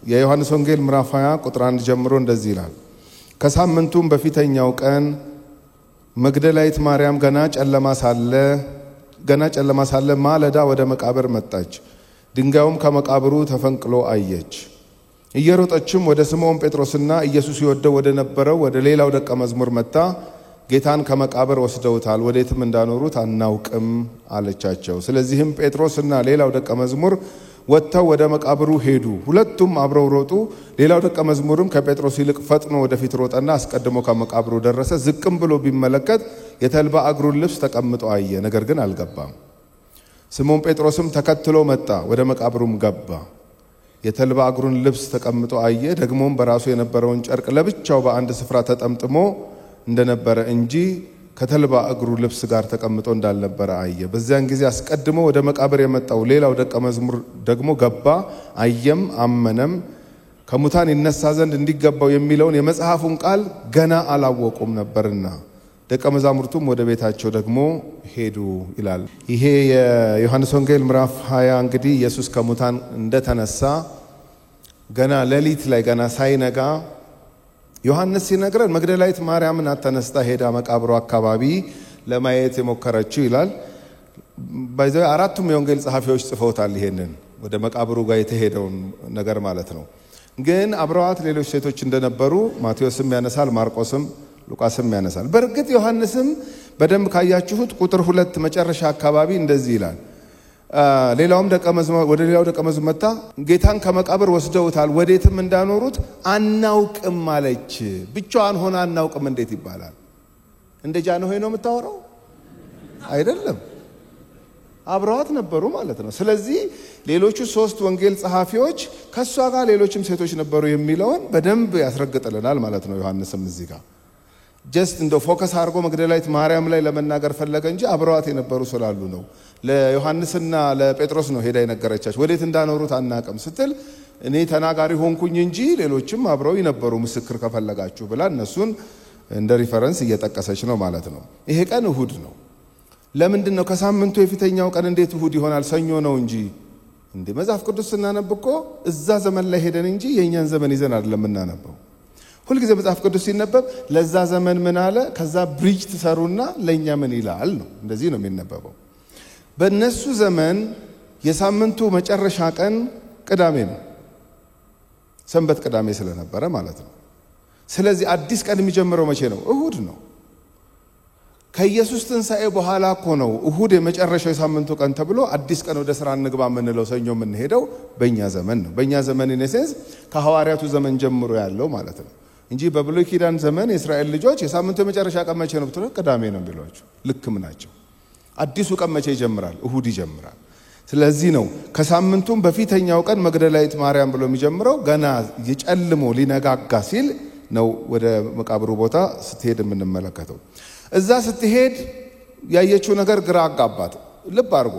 የዮሐንስ ወንጌል ምዕራፍ 20 ቁጥር 1 ጀምሮ እንደዚህ ይላል። ከሳምንቱም በፊተኛው ቀን መግደላዊት ማርያም ገና ጨለማ ሳለ ማለዳ ወደ መቃብር መጣች። ድንጋዩም ከመቃብሩ ተፈንቅሎ አየች። እየሮጠችም ወደ ስምዖን ጴጥሮስና ኢየሱስ ይወደው ወደ ነበረው ወደ ሌላው ደቀ መዝሙር መጣ። ጌታን ከመቃብር ወስደውታል፣ ወዴትም እንዳኖሩት አናውቅም አለቻቸው። ስለዚህም ጴጥሮስና ሌላው ደቀ መዝሙር ወጥተው ወደ መቃብሩ ሄዱ። ሁለቱም አብረው ሮጡ። ሌላው ደቀ መዝሙርም ከጴጥሮስ ይልቅ ፈጥኖ ወደፊት ሮጠና አስቀድሞ ከመቃብሩ ደረሰ። ዝቅም ብሎ ቢመለከት የተልባ እግሩን ልብስ ተቀምጦ አየ፣ ነገር ግን አልገባም። ስምዖን ጴጥሮስም ተከትሎ መጣ፣ ወደ መቃብሩም ገባ። የተልባ እግሩን ልብስ ተቀምጦ አየ። ደግሞም በራሱ የነበረውን ጨርቅ ለብቻው በአንድ ስፍራ ተጠምጥሞ እንደነበረ እንጂ ከተልባ እግሩ ልብስ ጋር ተቀምጦ እንዳልነበረ አየ። በዚያን ጊዜ አስቀድሞ ወደ መቃብር የመጣው ሌላው ደቀ መዝሙር ደግሞ ገባ፣ አየም፣ አመነም። ከሙታን ይነሳ ዘንድ እንዲገባው የሚለውን የመጽሐፉን ቃል ገና አላወቁም ነበርና ደቀ መዛሙርቱም ወደ ቤታቸው ደግሞ ሄዱ ይላል። ይሄ የዮሐንስ ወንጌል ምዕራፍ 20 እንግዲህ ኢየሱስ ከሙታን እንደተነሳ ገና ሌሊት ላይ ገና ሳይነጋ ዮሐንስ ሲነግረን መግደላዊት ማርያምን ተነስታ ሄዳ መቃብሩ አካባቢ ለማየት የሞከረችው ይላል። ባይዘው አራቱም የወንጌል ጸሐፊዎች ጽፈውታል ይሄንን ወደ መቃብሩ ጋር የተሄደውን ነገር ማለት ነው። ግን አብረዋት ሌሎች ሴቶች እንደነበሩ ማቴዎስም ያነሳል፣ ማርቆስም ሉቃስም ያነሳል። በእርግጥ ዮሐንስም በደንብ ካያችሁት ቁጥር 2 መጨረሻ አካባቢ እንደዚህ ይላል። ሌላው ደቀ መዝሙር መጣ፣ ጌታን ከመቃብር ወስደውታል፣ ወዴትም እንዳኖሩት አናውቅም አለች። ብቻዋን ሆና አናውቅም እንዴት ይባላል? እንደ ጃንሆይ ነው የምታወራው አይደለም፣ አብረዋት ነበሩ ማለት ነው። ስለዚህ ሌሎቹ 3 ወንጌል ጸሐፊዎች ከሷ ጋር ሌሎችም ሴቶች ነበሩ የሚለውን በደንብ ያስረግጥልናል ማለት ነው። ዮሐንስም እዚህ ጋር ጀስት እንደ ፎከስ አድርጎ መግደላዊት ማርያም ላይ ለመናገር ፈለገ እንጂ አብረዋት የነበሩ ስላሉ ነው። ለዮሐንስና ለጴጥሮስ ነው ሄዳ የነገረቻቸው። ወዴት እንዳኖሩት አናውቅም ስትል እኔ ተናጋሪ ሆንኩኝ እንጂ ሌሎችም አብረው የነበሩ ምስክር ከፈለጋችሁ ብላ እነሱን እንደ ሪፈረንስ እየጠቀሰች ነው ማለት ነው። ይሄ ቀን እሁድ ነው። ለምንድን ነው ከሳምንቱ የፊተኛው ቀን እንዴት እሁድ ይሆናል? ሰኞ ነው እንጂ እንዴ! መጽሐፍ ቅዱስ ስናነብ እኮ እዛ ዘመን ላይ ሄደን እንጂ የእኛን ዘመን ይዘን አይደለም የምናነበው። ሁልጊዜ መጽሐፍ ቅዱስ ሲነበብ ለዛ ዘመን ምን አለ፣ ከዛ ብሪጅ ትሰሩና ለእኛ ምን ይላል ነው። እንደዚህ ነው የሚነበበው። በእነሱ ዘመን የሳምንቱ መጨረሻ ቀን ቅዳሜ ነው፣ ሰንበት ቅዳሜ ስለነበረ ማለት ነው። ስለዚህ አዲስ ቀን የሚጀምረው መቼ ነው? እሁድ ነው። ከኢየሱስ ትንሣኤ በኋላ እኮ ነው እሁድ የመጨረሻው የሳምንቱ ቀን ተብሎ አዲስ ቀን ወደ ስራ እንግባ የምንለው ሰኞ የምንሄደው በእኛ ዘመን ነው። በእኛ ዘመን ኢኔሴንስ ከሐዋርያቱ ዘመን ጀምሮ ያለው ማለት ነው እንጂ በብሉይ ኪዳን ዘመን የእስራኤል ልጆች የሳምንቱ የመጨረሻ ቀን መቼ ነው ብትሉ ቅዳሜ ነው የሚሏቸው። ልክም ናቸው። አዲሱ ቀን መቼ ይጀምራል? እሁድ ይጀምራል። ስለዚህ ነው ከሳምንቱም በፊተኛው ቀን መግደላዊት ማርያም ብሎ የሚጀምረው ገና የጨልሞ ሊነጋጋ ሲል ነው ወደ መቃብሩ ቦታ ስትሄድ የምንመለከተው። እዛ ስትሄድ ያየችው ነገር ግራ አጋባት። ልብ አድርጎ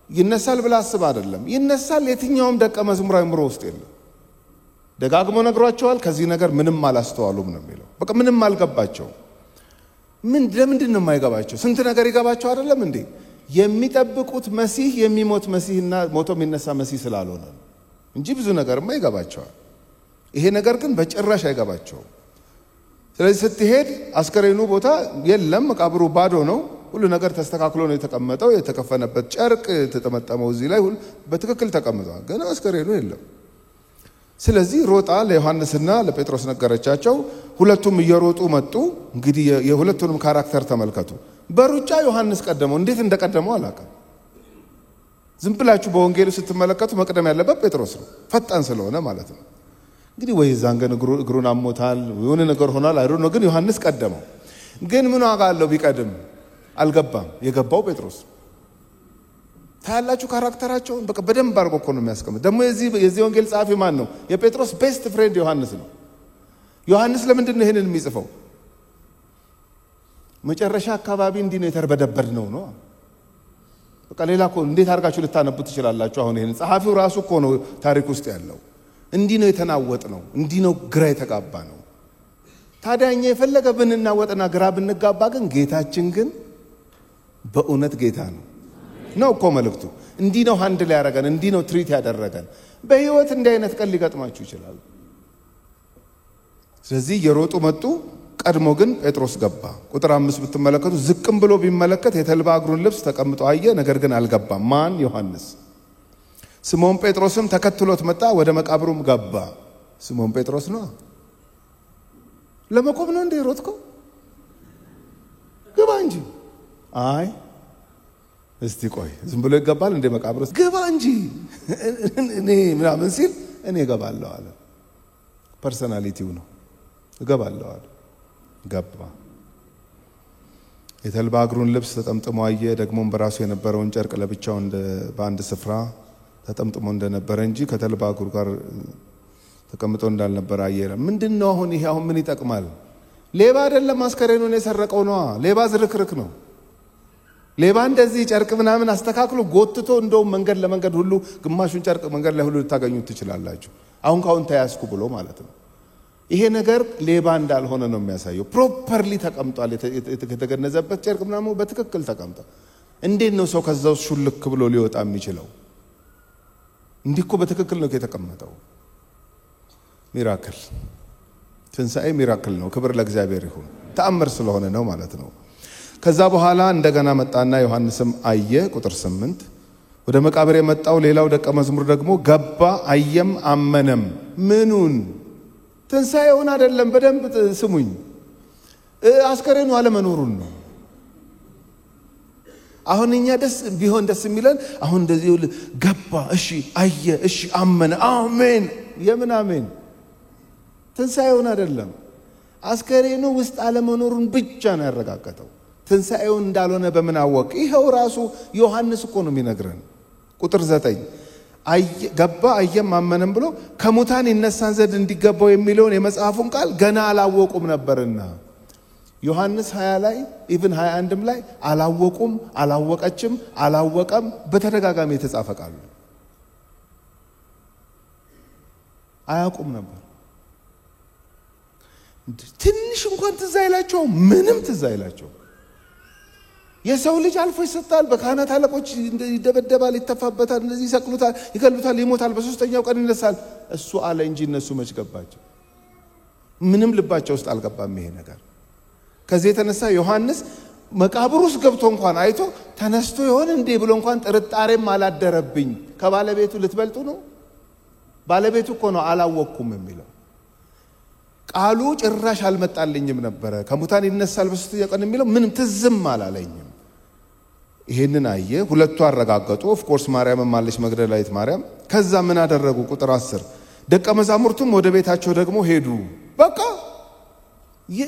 ይነሳል ብላ አስብ አይደለም። ይነሳል የትኛውም ደቀ መዝሙር አእምሮ ውስጥ የለም። ደጋግሞ ነግሯቸዋል። ከዚህ ነገር ምንም አላስተዋሉም ነው የሚለው። በቃ ምንም አልገባቸው። ለምንድን ነው የማይገባቸው? ስንት ነገር ይገባቸው አይደለም እንዴ? የሚጠብቁት መሲህ የሚሞት መሲህና ሞቶ የሚነሳ መሲህ ስላልሆነ እንጂ ብዙ ነገርማ ይገባቸዋል። ይሄ ነገር ግን በጭራሽ አይገባቸውም። ስለዚህ ስትሄድ አስከሬኑ ቦታ የለም፣ መቃብሩ ባዶ ነው። ሁሉ ነገር ተስተካክሎ ነው የተቀመጠው። የተከፈነበት ጨርቅ የተጠመጠመው እዚህ ላይ በትክክል ተቀምጧል፣ ግን አስከሬኑ የለም። ስለዚህ ሮጣ ለዮሐንስና ለጴጥሮስ ነገረቻቸው። ሁለቱም እየሮጡ መጡ። እንግዲህ የሁለቱንም ካራክተር ተመልከቱ። በሩጫ ዮሐንስ ቀደመው። እንዴት እንደቀደመው አላውቅም። ዝም ብላችሁ በወንጌሉ ስትመለከቱ መቅደም ያለበት ጴጥሮስ ነው፣ ፈጣን ስለሆነ ማለት ነው። እንግዲህ ወይ ዛንገን እግሩን አሞታል የሆነ ነገር ሆኗል አይደል ነው። ግን ዮሐንስ ቀደመው። ግን ምን ዋጋ አለው ቢቀድም? አልገባም። የገባው ጴጥሮስ። ታያላችሁ ካራክተራቸውን በቃ በደንብ አድርጎ እኮ ነው የሚያስቀምጥ። ደግሞ የዚህ ወንጌል ጸሐፊ ማን ነው? የጴጥሮስ ቤስት ፍሬንድ ዮሐንስ ነው። ዮሐንስ ለምንድን ነው ይሄንን የሚጽፈው? መጨረሻ አካባቢ እንዲህ ነው የተርበደበድ ነው። በቃ ሌላ እኮ እንዴት አድርጋችሁ ልታነቡ ትችላላችሁ? አሁን ይሄን ጸሐፊው ራሱ እኮ ነው ታሪክ ውስጥ ያለው። እንዲህ ነው የተናወጥ ነው፣ እንዲህ ነው ግራ የተጋባ ነው። ታዲያ እኛ የፈለገ ብንናወጥና ግራ ብንጋባ ግን ጌታችን ግን በእውነት ጌታ ነው እኮ መልእክቱ። እንዲህ ነው ሃንድል ያደረገን፣ እንዲህ ነው ትሪት ያደረገን። በህይወት እንዲህ አይነት ቀን ሊገጥማችሁ ይችላል። ስለዚህ የሮጡ መጡ። ቀድሞ ግን ጴጥሮስ ገባ። ቁጥር 5 ብትመለከቱ ዝቅም ብሎ ቢመለከት የተልባ እግሩን ልብስ ተቀምጦ አየ፣ ነገር ግን አልገባም። ማን? ዮሐንስ። ስምዖን ጴጥሮስም ተከትሎት መጣ፣ ወደ መቃብሩም ገባ። ስምዖን ጴጥሮስ ነው። ለመቆም ነው እንዴ ሮጥከው? ግባ እንጂ። አይ እስቲ ቆይ ዝም ብሎ ይገባል እንዴ መቃብር ውስጥ? ግባ እንጂ እኔ ምናምን ሲል እኔ እገባለሁ አለ። ፐርሰናሊቲው ነው። እገባለሁ አለ። ገባ። የተልባ እግሩን ልብስ ተጠምጥሞ አየ። ደግሞም በራሱ የነበረውን ጨርቅ ለብቻው በአንድ ስፍራ ተጠምጥሞ እንደነበረ እንጂ ከተልባ እግሩ ጋር ተቀምጦ እንዳልነበረ አየ። ምንድነው አሁን ይሄ? አሁን ምን ይጠቅማል? ሌባ አይደለም አስከሬኑን የሰረቀው ነው። ሌባ ዝርክርክ ነው። ሌባ እንደዚህ ጨርቅ ምናምን አስተካክሎ ጎትቶ እንደውም መንገድ ለመንገድ ሁሉ ግማሹን ጨርቅ መንገድ ላይ ሁሉ ልታገኙት ትችላላችሁ። አሁን ካሁን ተያዝኩ ብሎ ማለት ነው። ይሄ ነገር ሌባ እንዳልሆነ ነው የሚያሳየው። ፕሮፐርሊ ተቀምጧል። የተገነዘበት ጨርቅ ምናምን በትክክል ተቀምጧል። እንዴት ነው ሰው ከዛው ሹልክ ብሎ ሊወጣ የሚችለው? እንዲኮ በትክክል ነው የተቀመጠው። ሚራክል፣ ትንሣኤ ሚራክል ነው። ክብር ለእግዚአብሔር ይሁን። ተአምር ስለሆነ ነው ማለት ነው። ከዛ በኋላ እንደገና መጣና ዮሐንስም አየ። ቁጥር 8 ወደ መቃብር የመጣው ሌላው ደቀ መዝሙር ደግሞ ገባ፣ አየም፣ አመነም። ምኑን? ትንሣኤውን አይደለም። በደንብ ስሙኝ። አስከሬኑ አለመኖሩን ነው። አሁን እኛ ደስ የሚለን አሁን እንደዚህ ገባ፣ እሺ፣ አየ፣ እሺ፣ አመነ፣ አሜን። የምን አሜን? ትንሣኤውን አይደለም። አስከሬኑ ውስጥ አለመኖሩን ብቻ ነው ያረጋገጠው። ትንሣኤውን እንዳልሆነ በምን አወቅ? ይኸው ራሱ ዮሐንስ እኮ ነው የሚነግረን። ቁጥር 9 ገባ፣ አየም፣ አመነም ብሎ ከሙታን ይነሳን ዘንድ እንዲገባው የሚለውን የመጽሐፉን ቃል ገና አላወቁም ነበርና። ዮሐንስ 20 ላይ ኢቭን 21 ላይ አላወቁም፣ አላወቀችም፣ አላወቀም በተደጋጋሚ የተጻፈ ቃል ነው። አያውቁም ነበር። ትንሽ እንኳን ትዝ አይላቸው፣ ምንም ትዝ አይላቸው። የሰው ልጅ አልፎ ይሰጣል፣ በካህናት አለቆች ይደበደባል፣ ይተፋበታል፣ እንደዚህ ይሰቅሉታል፣ ይገሉታል፣ ይሞታል፣ በሶስተኛው ቀን ይነሳል። እሱ አለ እንጂ እነሱ መች ገባቸው? ምንም ልባቸው ውስጥ አልገባም ይሄ ነገር። ከዚህ የተነሳ ዮሐንስ መቃብር ውስጥ ገብቶ እንኳን አይቶ ተነስቶ ይሆን እንዴ ብሎ እንኳን ጥርጣሬም አላደረብኝ። ከባለቤቱ ልትበልጡ ነው? ባለቤቱ እኮ ነው አላወቅኩም የሚለው። ቃሉ ጭራሽ አልመጣልኝም ነበረ። ከሙታን ይነሳል በሶስተኛው ቀን የሚለው ምንም ትዝም አላለኝም። ይሄንን አየ። ሁለቱ አረጋገጡ። ኦፍ ኮርስ ማርያምም አለች፣ መግደላዊት ማርያም። ከዛ ምን አደረጉ? ቁጥር 10 ደቀ መዛሙርቱም ወደ ቤታቸው ደግሞ ሄዱ። በቃ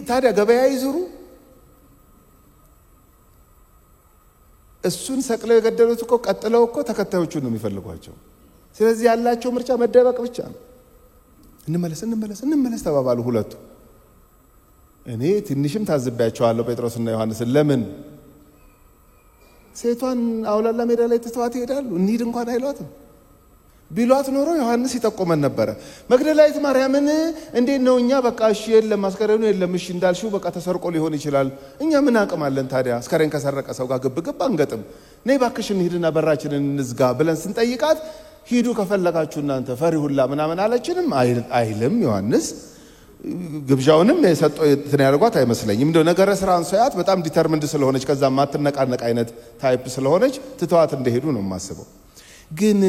ታዲያ ገበያ ይዙሩ? እሱን ሰቅለው የገደሉት እኮ ቀጥለው እኮ ተከታዮቹን ነው የሚፈልጓቸው። ስለዚህ ያላቸው ምርጫ መደበቅ ብቻ ነው። እንመለስ ተባባሉ ሁለቱ። እኔ ትንሽም ታዝቢያቸዋለሁ ጴጥሮስና ዮሐንስን። ለምን ሴቷን አውላላ ሜዳ ላይ ትተዋት ይሄዳሉ? እንሂድ እንኳን አይሏትም። ቢሏት ኖሮ ዮሐንስ ይጠቆመን ነበረ። መግደላዊት ማርያምን እንዴት ነው እኛ በቃ እሺ የለም አስከሬኑ የለም እሺ እንዳልሽው በቃ ተሰርቆ ሊሆን ይችላል፣ እኛ ምን አቅም አለን ታዲያ? አስከሬን ከሰረቀ ሰው ጋር ግብ አንገጥም፣ ነይ እባክሽ እንሂድና በራችንን እንዝጋ ብለን ስንጠይቃት ሂዱ ከፈለጋችሁ እናንተ ፈሪ ሁላ ምናምን አለችንም አይልም ዮሐንስ። ግብዣውንም የሰጠው እንትን ያደርጓት አይመስለኝም። እንደው ነገረ ስራን ሰያት በጣም ዲተርሚንድ ስለሆነች ከዛ ማትነቃነቅ አይነት ታይፕ ስለሆነች ትተዋት እንደሄዱ ነው የማስበው። ግን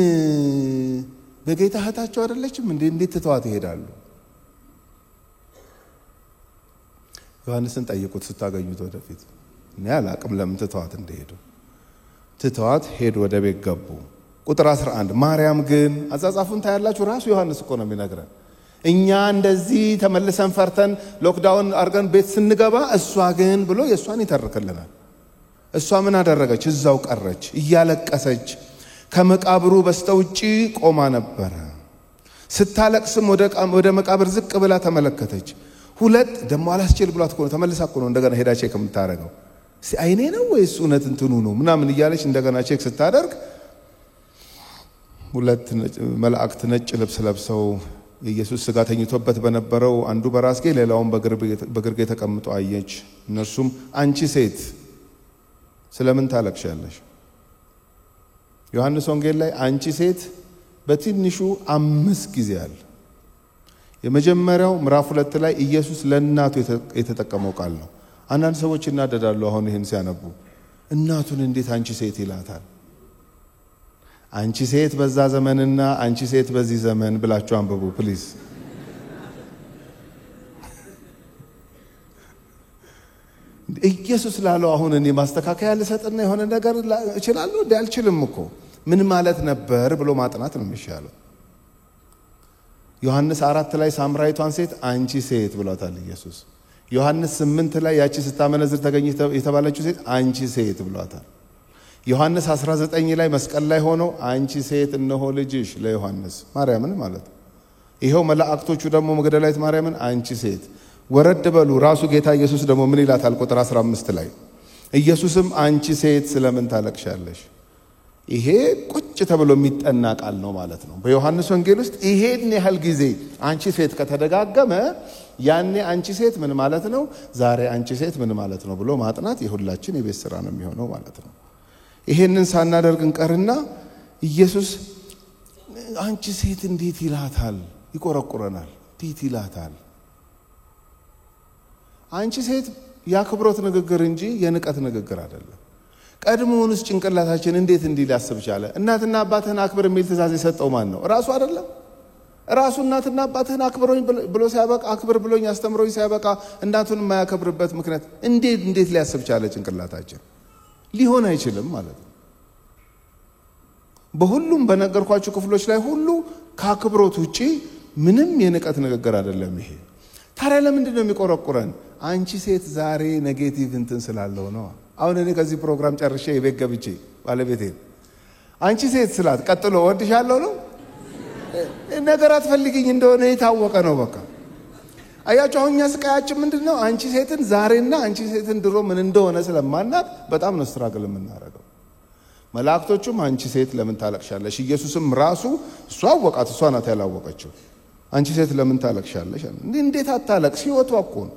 በጌታ እህታቸው አይደለችም እንዴት ትተዋት ይሄዳሉ? ዮሐንስን ጠይቁት ስታገኙት ወደፊት። እኔ አላቅም ለምን ትተዋት እንደሄዱ። ትተዋት ሄዱ፣ ወደ ቤት ገቡ። ቁጥር 11 ማርያም ግን አጻጻፉን ታያላችሁ። ራሱ ዮሐንስ እኮ ነው የሚነግረን። እኛ እንደዚህ ተመልሰን ፈርተን ሎክዳውን አርገን ቤት ስንገባ እሷ ግን ብሎ የእሷን ይተርክልናል። እሷ ምን አደረገች? እዛው ቀረች እያለቀሰች። ከመቃብሩ በስተውጪ ቆማ ነበረ። ስታለቅስም ወደ መቃብር ዝቅ ብላ ተመለከተች። ሁለት ደሞ አላስችል ብሏት እኮ ነው ተመልሳ እኮ ነው እንደገና ሄዳ ቼክ የምታደርገው። አይኔ ነው ወይስ እውነት እንትኑ ነው ምናምን እያለች እንደገና ቼክ ስታደርግ ሁለት መላእክት ነጭ ልብስ ለብሰው ኢየሱስ ሥጋ ተኝቶበት በነበረው አንዱ በራስጌ ሌላውን በግርጌ ተቀምጦ አየች። እነርሱም አንቺ ሴት ስለምን ታለቅሻለሽ? ዮሐንስ ወንጌል ላይ አንቺ ሴት በትንሹ 5 ጊዜ አለ። የመጀመሪያው ምዕራፍ 2 ላይ ኢየሱስ ለእናቱ የተጠቀመው ቃል ነው። አንዳንድ ሰዎች እናደዳሉ አሁን ይሄን ሲያነቡ እናቱን እንዴት አንቺ ሴት ይላታል? አንቺ ሴት በዛ ዘመንና አንቺ ሴት በዚህ ዘመን ብላችሁ አንብቡ ፕሊዝ። ኢየሱስ ላለው አሁን እኔ ማስተካከያ ልሰጥና የሆነ ነገር እችላለሁ እንዴ? አልችልም እኮ ምን ማለት ነበር ብሎ ማጥናት ነው የሚሻለው። ዮሐንስ 4 ላይ ሳምራዊቷን ሴት አንቺ ሴት ብሏታል ኢየሱስ። ዮሐንስ 8 ላይ ያቺ ስታመነዝር ተገኘች የተባለችው ሴት አንቺ ሴት ብሏታል። ዮሐንስ 19 ላይ መስቀል ላይ ሆኖ አንቺ ሴት እነሆ ልጅሽ ለዮሐንስ ማርያምን ማለት ነው። ይሄው መላእክቶቹ ደግሞ መግደላዊት ማርያምን አንቺ ሴት ወረድ በሉ። ራሱ ጌታ ኢየሱስ ደግሞ ምን ይላታል? ቁጥር 15 ላይ ኢየሱስም አንቺ ሴት ስለምን ታለቅሻለሽ? ይሄ ቁጭ ተብሎ የሚጠና ቃል ነው ማለት ነው። በዮሐንስ ወንጌል ውስጥ ይሄን ያህል ጊዜ አንቺ ሴት ከተደጋገመ ያኔ አንቺ ሴት ምን ማለት ነው፣ ዛሬ አንቺ ሴት ምን ማለት ነው ብሎ ማጥናት የሁላችን የቤት ስራ ነው የሚሆነው ማለት ነው። ይሄንን ሳናደርግ እንቀርና ኢየሱስ አንቺ ሴት እንዴት ይላታል? ይቆረቁረናል። እንዴት ይላታል? አንቺ ሴት ያክብሮት ንግግር እንጂ የንቀት ንግግር አይደለም። ቀድሞውንስ ጭንቅላታችን እንዴት እንዲህ ሊያስብ ቻለ? እናትና አባትህን አክብር የሚል ትእዛዝ የሰጠው ማን ነው? ራሱ አይደለም? ራሱ እናትና አባትህን አክብሮኝ ብሎ ሲያበቃ አክብር ብሎኝ አስተምሮኝ ሲያበቃ እናቱን የማያከብርበት ምክንያት እንዴት ሊያስብ ቻለ ጭንቅላታችን? ሊሆን አይችልም ማለት ነው። በሁሉም በነገርኳችሁ ክፍሎች ላይ ሁሉ ከአክብሮት ውጪ ምንም የንቀት ንግግር አይደለም ይሄ። ታዲያ ለምንድን ነው የሚቆረቁረን? አንቺ ሴት ዛሬ ኔጌቲቭ እንትን ስላለው ነው። አሁን እኔ ከዚህ ፕሮግራም ጨርሼ የቤት ገብቼ ባለቤቴን አንቺ ሴት ስላት ቀጥሎ ወድሻለሁ ነው ነገር አትፈልጊኝ እንደሆነ የታወቀ ነው። በቃ አያችሁ አሁን እኛ ስቃያችን ምንድነው? አንቺ ሴትን ዛሬና አንቺ ሴትን ድሮ ምን እንደሆነ ስለማናት በጣም ነው ስትራግል የምናደርገው። መላእክቶቹም አንቺ ሴት ለምን ታለቅሻለሽ? ኢየሱስም ራሱ እሷ አወቃት፣ እሷ ናት ያላወቀችው። አንቺ ሴት ለምን ታለቅሻለሽ? እንዴት አታለቅስ? ህይወቷ እኮ ነው።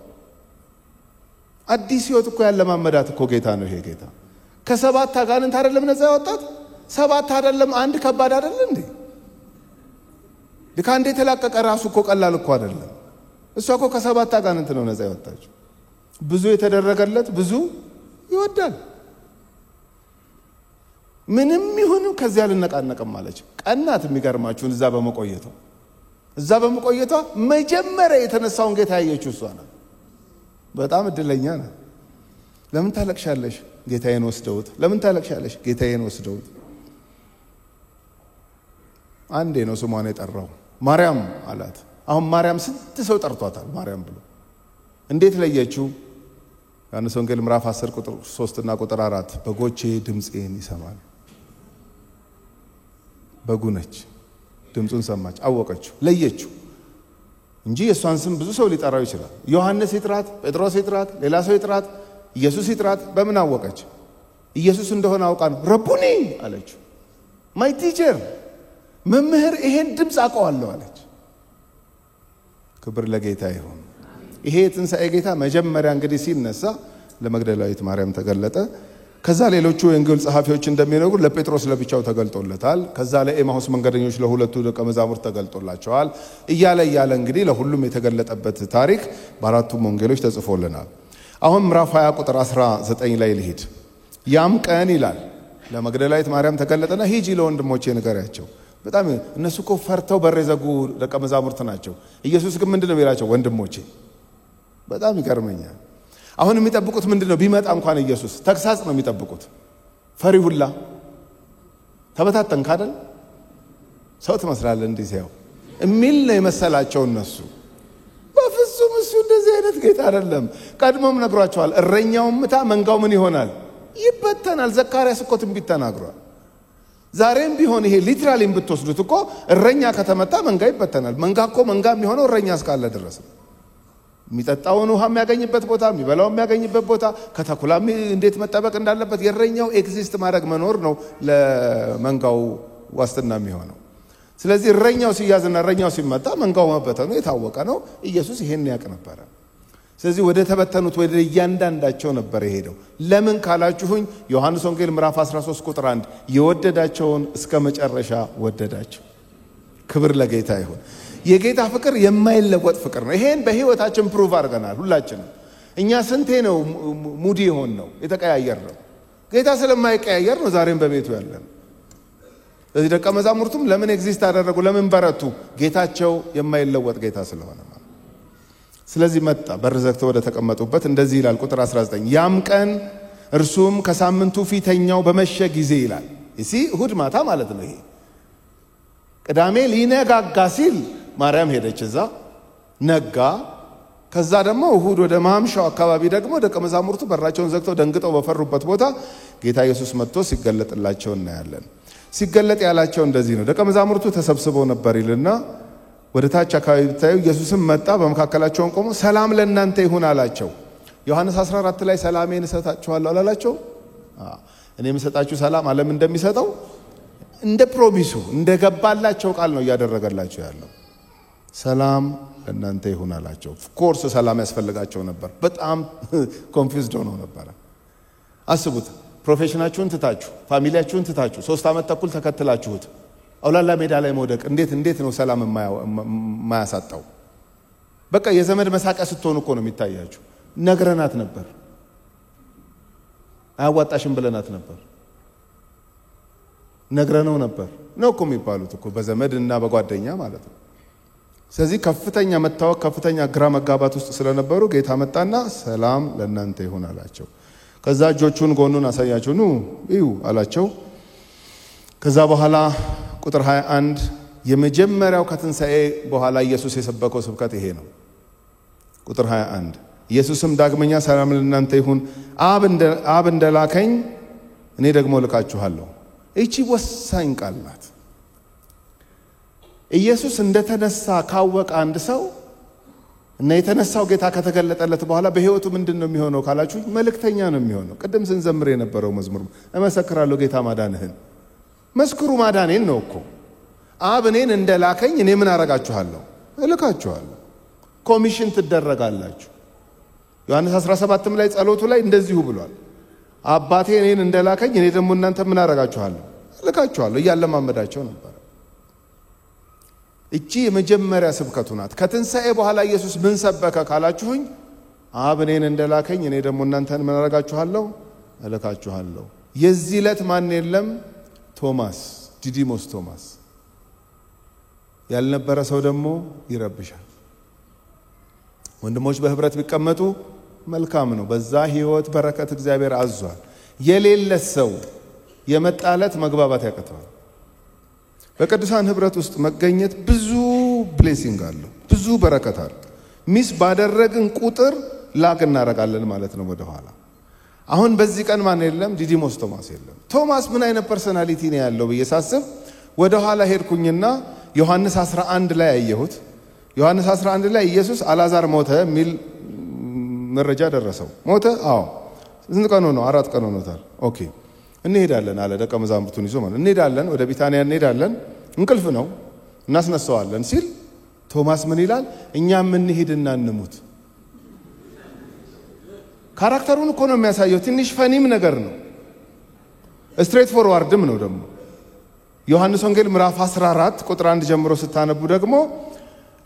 አዲስ ህይወት እኮ ያለማመዳት እኮ ጌታ ነው ይሄ ጌታ። ከ7 አጋንንት አይደለም ነፃ ያወጣት? 7 አይደለም አንድ ከባድ አይደለም እንዴ? ከአንድ የተላቀቀ ራሱ እኮ ቀላል እኮ አይደለም። እሷ እኮ ከ7 አጋንንት ነው ነፃ ያወጣችው። ብዙ የተደረገለት ብዙ ይወዳል። ምንም ይሁን ከዚያ ልነቃነቅም ማለች ቀናት። የሚገርማችሁን እዛ በመቆየቷ መጀመሪያ የተነሳውን ጌታ ያየችው እሷ ናት። በጣም እድለኛ ናት። ለምን ታለቅሻለሽ? ጌታዬን ወስደውት። ለምን ታለቅሻለሽ? ጌታዬን ወስደውት። አንዴ ነው ስሟን የጠራው ማርያም አላት። አሁን ማርያም ስንት ሰው ጠርቷታል ማርያም ብሎ። እንዴት ለየችው? ዮሐንስ ወንጌል ምዕራፍ 10 ቁጥር 3 እና ቁጥር 4 በጎቼ ድምጼን ይሰማሉ። በጉ ነች። ድምጹን ሰማች፣ አወቀችው፣ ለየችው እንጂ የሷን ስም ብዙ ሰው ሊጠራው ይችላል። ዮሐንስ ይጥራት፣ ጴጥሮስ ይጥራት፣ ሌላ ሰው ይጥራት፣ ኢየሱስ ይጥራት፣ በምን አወቀች? ኢየሱስ እንደሆነ አውቃ ነው። ረቡኒ አለችው። ማይ ቲቸር፣ መምህር፣ ይሄን ድምጽ አውቀዋለሁ አለች። ክብር ለጌታ ይሁን። ይሄ የትንሣኤ ጌታ መጀመሪያ እንግዲህ ሲነሳ ለመግደላዊት ማርያም ተገለጠ። ከዛ ሌሎቹ የወንጌል ጸሐፊዎች እንደሚነግሩ ለጴጥሮስ ለብቻው ተገልጦለታል። ከዛ ለኤማሁስ መንገደኞች ለሁለቱ ደቀ መዛሙርት ተገልጦላቸዋል። እያለ እንግዲህ ለሁሉም የተገለጠበት ታሪክ በአራቱም ወንጌሎች ተጽፎልናል። አሁን ምዕራፍ 20 ቁጥር 19 ላይ ልሂድ። ያም ቀን ይላል ለመግደላዊት ማርያም ተገለጠና ሂጂ ለወንድሞቼ ንገሪያቸው። በጣም እነሱ እኮ ፈርተው በር የዘጉ ደቀ መዛሙርት ናቸው። ኢየሱስ ግን ምንድነው የሚላቸው? ወንድሞቼ። በጣም ይገርመኛል። አሁን የሚጠብቁት ምንድነው? ቢመጣ እንኳን ኢየሱስ ተግሳጽ ነው የሚጠብቁት። ፈሪ ሁላ ተበታተንክ አይደል? ሰው ትመስላለህ እንዲህ ሲያው የሚል ነው የመሰላቸው እነሱ። በፍጹም እሱ እንደዚህ አይነት ጌታ አይደለም። ቀድሞም ነግሯቸዋል። እረኛውም ምታ መንጋው ምን ይሆናል? ይበተናል። ዘካርያስ እኮ ትንቢት ተናግሯል። ዛሬም ቢሆን ይሄ ሊትራሊ ብትወስዱት እኮ እረኛ ከተመታ መንጋ ይበተናል። መንጋ እኮ መንጋ የሚሆነው እረኛ እስካለ ድረስ ነው። የሚጠጣውን ውሃ የሚያገኝበት ቦታ፣ የሚበላው የሚያገኝበት ቦታ፣ ከተኩላ እንዴት መጠበቅ እንዳለበት የእረኛው ኤግዚስት ማድረግ መኖር ነው ለመንጋው ዋስትና የሚሆነው። ስለዚህ እረኛው ሲያዝና እረኛው ሲመታ መንጋው መበተኑ የታወቀ ነው። ኢየሱስ ይሄን ያውቅ ነበረ። ስለዚህ ወደ ተበተኑት ወደ እያንዳንዳቸው ነበር የሄደው። ለምን ካላችሁኝ ዮሐንስ ወንጌል ምዕራፍ 13 ቁጥር 1 የወደዳቸውን እስከ መጨረሻ ወደዳቸው። ክብር ለጌታ ይሁን። የጌታ ፍቅር የማይለወጥ ፍቅር ነው። ይሄን በህይወታችን ፕሩቭ አድርገናል ሁላችንም። እኛ ስንቴ ነው ሙዲ ሆን ነው የተቀያየር ነው። ጌታ ስለማይቀያየር ነው ዛሬም በቤቱ ያለን። ስለዚህ ደቀ መዛሙርቱም ለምን ኤግዚስት አደረጉ? ለምን በረቱ? ጌታቸው የማይለወጥ ጌታ ስለሆነ ማለት። ስለዚህ መጣ፣ በር ዘግተው ወደ ተቀመጡበት። እንደዚህ ይላል ቁጥር 19 ያም ቀን እርሱም ከሳምንቱ ፊተኛው በመሸ ጊዜ ይላል። እሁድ ማታ ማለት ነው። ይሄ ቅዳሜ ሊነጋጋ ሲል ማርያም ሄደች፣ እዛ ነጋ። ከዛ ደግሞ እሁድ ወደ ማምሻው አካባቢ ደግሞ ደቀ መዛሙርቱ በራቸውን ዘግተው ደንግጠው በፈሩበት ቦታ ጌታ ኢየሱስ መጥቶ ሲገለጥላቸው እናያለን። ሲገለጥ ያላቸው እንደዚህ ነው። ደቀ መዛሙርቱ ተሰብስበው ነበር ይልና ወደ ታች አካባቢ ብታዩ ኢየሱስም መጣ፣ በመካከላቸው ቆሞ ሰላም ለእናንተ ይሁን አላቸው። ዮሐንስ 14 ላይ ሰላሜን እሰጣችኋለሁ አላላቸው? እኔ የምሰጣችሁ ሰላም ዓለም እንደሚሰጠው እንደ ፕሮሚሱ እንደገባላቸው ቃል ነው እያደረገላቸው ያለው። ሰላም ለእናንተ ይሁን አላቸው። ኦፍ ኮርስ ሰላም ያስፈልጋቸው ነበር። በጣም ኮንፊውዝድ ሆነው ነበር። አስቡት፣ ፕሮፌሽናችሁን ትታችሁ ፋሚሊያችሁን ትታችሁ 3 ዓመት ተኩል ተከትላችሁት አውላላ ሜዳ ላይ መውደቅ እንዴት ነው ሰላም የማያሳጣው? በቃ የዘመድ መሳቂያ ስትሆኑ እኮ ነው የሚታያችሁ። ነግረናት ነበር፣ አያዋጣሽም ብለናት ነበር፣ ነግረነው ነበር ነው እኮ የሚባሉት እኮ በዘመድ እና በጓደኛ ማለት ነው። ስለዚህ ከፍተኛ መታወቅ ከፍተኛ ግራ መጋባት ውስጥ ስለነበሩ ጌታ መጣና ሰላም ለእናንተ ይሁን አላቸው። ከዛ እጆቹን ጎኑን አሳያቸው፣ ኑ እዩ አላቸው። ከዛ በኋላ ቁጥር 21 የመጀመሪያው ከትንሣኤ በኋላ ኢየሱስ የሰበከው ስብከት ይሄ ነው። ቁጥር 21 ኢየሱስም ዳግመኛ ሰላም ለእናንተ ይሁን፣ አብ እንደላከኝ እኔ ደግሞ ልካችኋለሁ። እቺ ወሳኝ ቃል ናት። ኢየሱስ እንደተነሳ ካወቀ አንድ ሰው እና የተነሳው ጌታ ከተገለጠለት በኋላ በህይወቱ ምንድነው የሚሆነው ካላችሁ መልእክተኛ ነው የሚሆነው። ቅድም ስንዘምር የነበረው መዝሙር እመሰክራለሁ ጌታ ማዳንህን፣ መስክሩ ማዳኔን ነው እኮ። አብ እኔን እንደላከኝ እኔ ምን አረጋችኋለሁ? እልካችኋለሁ። ኮሚሽን ትደረጋላችሁ። ዮሐንስ 17 ላይ ጸሎቱ ላይ እንደዚሁ ብሏል። አባቴ እኔን እንደላከኝ እኔ ደግሞ እናንተ ምን አረጋችኋለሁ? እልካችኋለሁ እያለማመዳቸው ነበር። እቺ የመጀመሪያ ስብከቱ ናት። ከትንሣኤ በኋላ ኢየሱስ ምን ሰበከ ካላችሁኝ አብ እኔን እንደላከኝ እኔ ደግሞ እናንተን ምን አረጋችኋለሁ? እልካችኋለሁ። የዚህ ዕለት ማን የለም? ቶማስ፣ ዲዲሞስ ቶማስ። ያልነበረ ሰው ደግሞ ይረብሻል። ወንድሞች በህብረት ቢቀመጡ መልካም ነው። በዛ ህይወት በረከት እግዚአብሔር አዟል። የሌለ ሰው የመጣለት መግባባት ያቀተዋል። በቅዱሳን ህብረት ውስጥ መገኘት ብዙ ብሌሲንግ አለው፣ ብዙ በረከት አለው። ሚስ ባደረግን ቁጥር ላግ እናረጋለን ማለት ነው ወደ ኋላ። አሁን በዚህ ቀን ማን የለም? ዲዲሞስ ቶማስ የለም። ቶማስ ምን አይነት ፐርሰናሊቲ ነው ያለው ብዬ ሳስብ ወደ ኋላ ሄድኩኝና ዮሐንስ 11 ላይ አየሁት። ዮሐንስ 11 ላይ ኢየሱስ አልዓዛር ሞተ የሚል መረጃ ደረሰው። ሞተ? አዎ። ስንት ቀን ነው? 4 ቀን ሆኖታል። ኦኬ እንሄዳለን አለ ደቀ መዛሙርቱን ይዞ ማለት እንሄዳለን፣ ወደ ቢታንያ እንሄዳለን፣ እንቅልፍ ነው እናስነሳዋለን ሲል ቶማስ ምን ይላል? እኛም እንሂድና እንሙት። ካራክተሩን እኮ ነው የሚያሳየው። ትንሽ ፈኒም ነገር ነው፣ ስትሬት ፎርዋርድም ነው ደግሞ። ዮሐንስ ወንጌል ምዕራፍ 14 ቁጥር 1 ጀምሮ ስታነቡ ደግሞ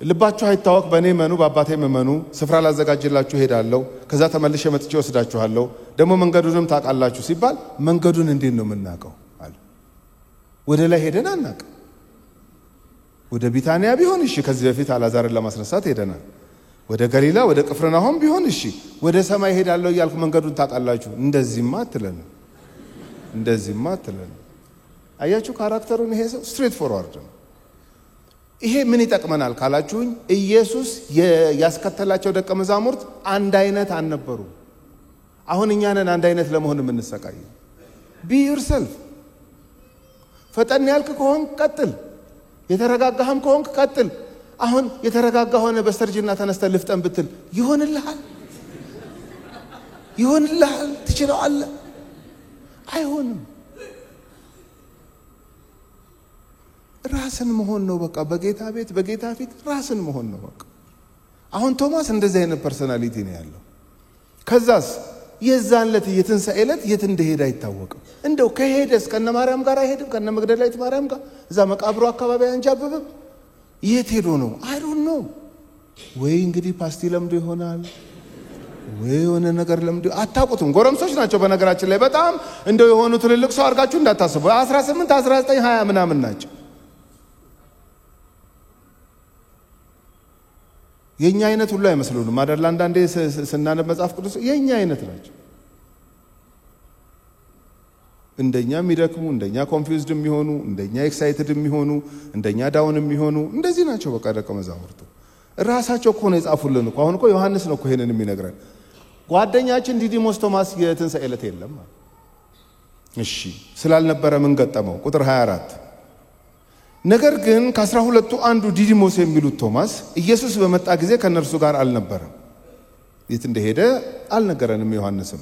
ልባችሁ አይታወክ፣ በእኔ መኑ በአባቴ መኑ፣ ስፍራ ላዘጋጅላችሁ ሄዳለሁ፣ ከዛ ተመልሼ መጥቼ ወስዳችኋለሁ፣ ደግሞ መንገዱንም ታውቃላችሁ ሲባል መንገዱን እንዴት ነው የምናውቀው አለ። ወደ ላይ ሄደን አናውቅ። ወደ ቢታንያ ቢሆን እሺ፣ ከዚህ በፊት አልዓዛርን ለማስነሳት ሄደናል። ወደ ገሊላ ወደ ቅፍርናሆም ቢሆን እሺ፣ ወደ ሰማይ ሄዳለሁ እያልኩ መንገዱን ታውቃላችሁ። እንደዚህማ አትለን፣ እንደዚህማ አትለን። አያችሁ ካራክተሩን። ይሄ ሰው ስትሬት ፎርዋርድ ነው። ይሄ ምን ይጠቅመናል ካላችሁኝ ኢየሱስ ያስከተላቸው ደቀ መዛሙርት አንድ አይነት አልነበሩ። አሁን እኛ ነን አንድ አይነት ለመሆን የምንሰቃይ። ቢ ዩርሰልፍ። ፈጠን ያልክ ከሆንክ ቀጥል፣ የተረጋጋህም ከሆንክ ቀጥል። አሁን የተረጋጋ ሆነ በስተርጅና ተነስተህ ልፍጠን ብትል ይሆንልሃል? ይሆንልሃል? ትችላለህ? አይሆንም። ራስን መሆን ነው በቃ። በጌታ ቤት በጌታ ፊት ራስን መሆን ነው በቃ። አሁን ቶማስ እንደዚህ አይነት ፐርሰናሊቲ ነው ያለው። ከዛስ የዛን ዕለት የትንሣኤ ዕለት የት እንደሄደ አይታወቅም። እንደው ከሄደስ ከነ ማርያም ጋር አይሄድም? ከነ መግደላዊት ማርያም ጋር እዛ መቃብሩ አካባቢ አንጃብብም? የት ሄዶ ነው? አይ ዶንት ኖ። ወይ እንግዲህ ፓስቲ ለምዶ ይሆናል ወይ የሆነ ነገር ለምዶ አታውቁትም። ጎረምሶች ናቸው በነገራችን ላይ በጣም እንደው የሆኑ ትልልቅ ሰው አድርጋችሁ እንዳታስቡ። 18 19 20 ምናምን ናቸው። የኛ አይነት ሁሉ አይመስሉንም አይደል? አንዳንዴ ስናነብ መጽሐፍ ቅዱስ የኛ አይነት ናቸው። እንደኛ የሚደክሙ እንደኛ ኮንፊውዝድ የሚሆኑ እንደኛ ኤክሳይትድ የሚሆኑ እንደኛ ዳውን የሚሆኑ እንደዚህ ናቸው። በቃ ደቀ መዛሙርቱ ራሳቸው እኮ ነው የጻፉልን እኮ። አሁን እኮ ዮሐንስ ነው እኮ ይሄንን የሚነግረን። ጓደኛችን ዲዲሞስ ቶማስ የትንሣኤ ዕለት የለም። እሺ ስላልነበረ ምን ገጠመው? ቁጥር 24 ነገር ግን ከ12ቱ አንዱ ዲዲሞስ የሚሉት ቶማስ ኢየሱስ በመጣ ጊዜ ከነርሱ ጋር አልነበረም። የት እንደሄደ አልነገረንም ዮሐንስም።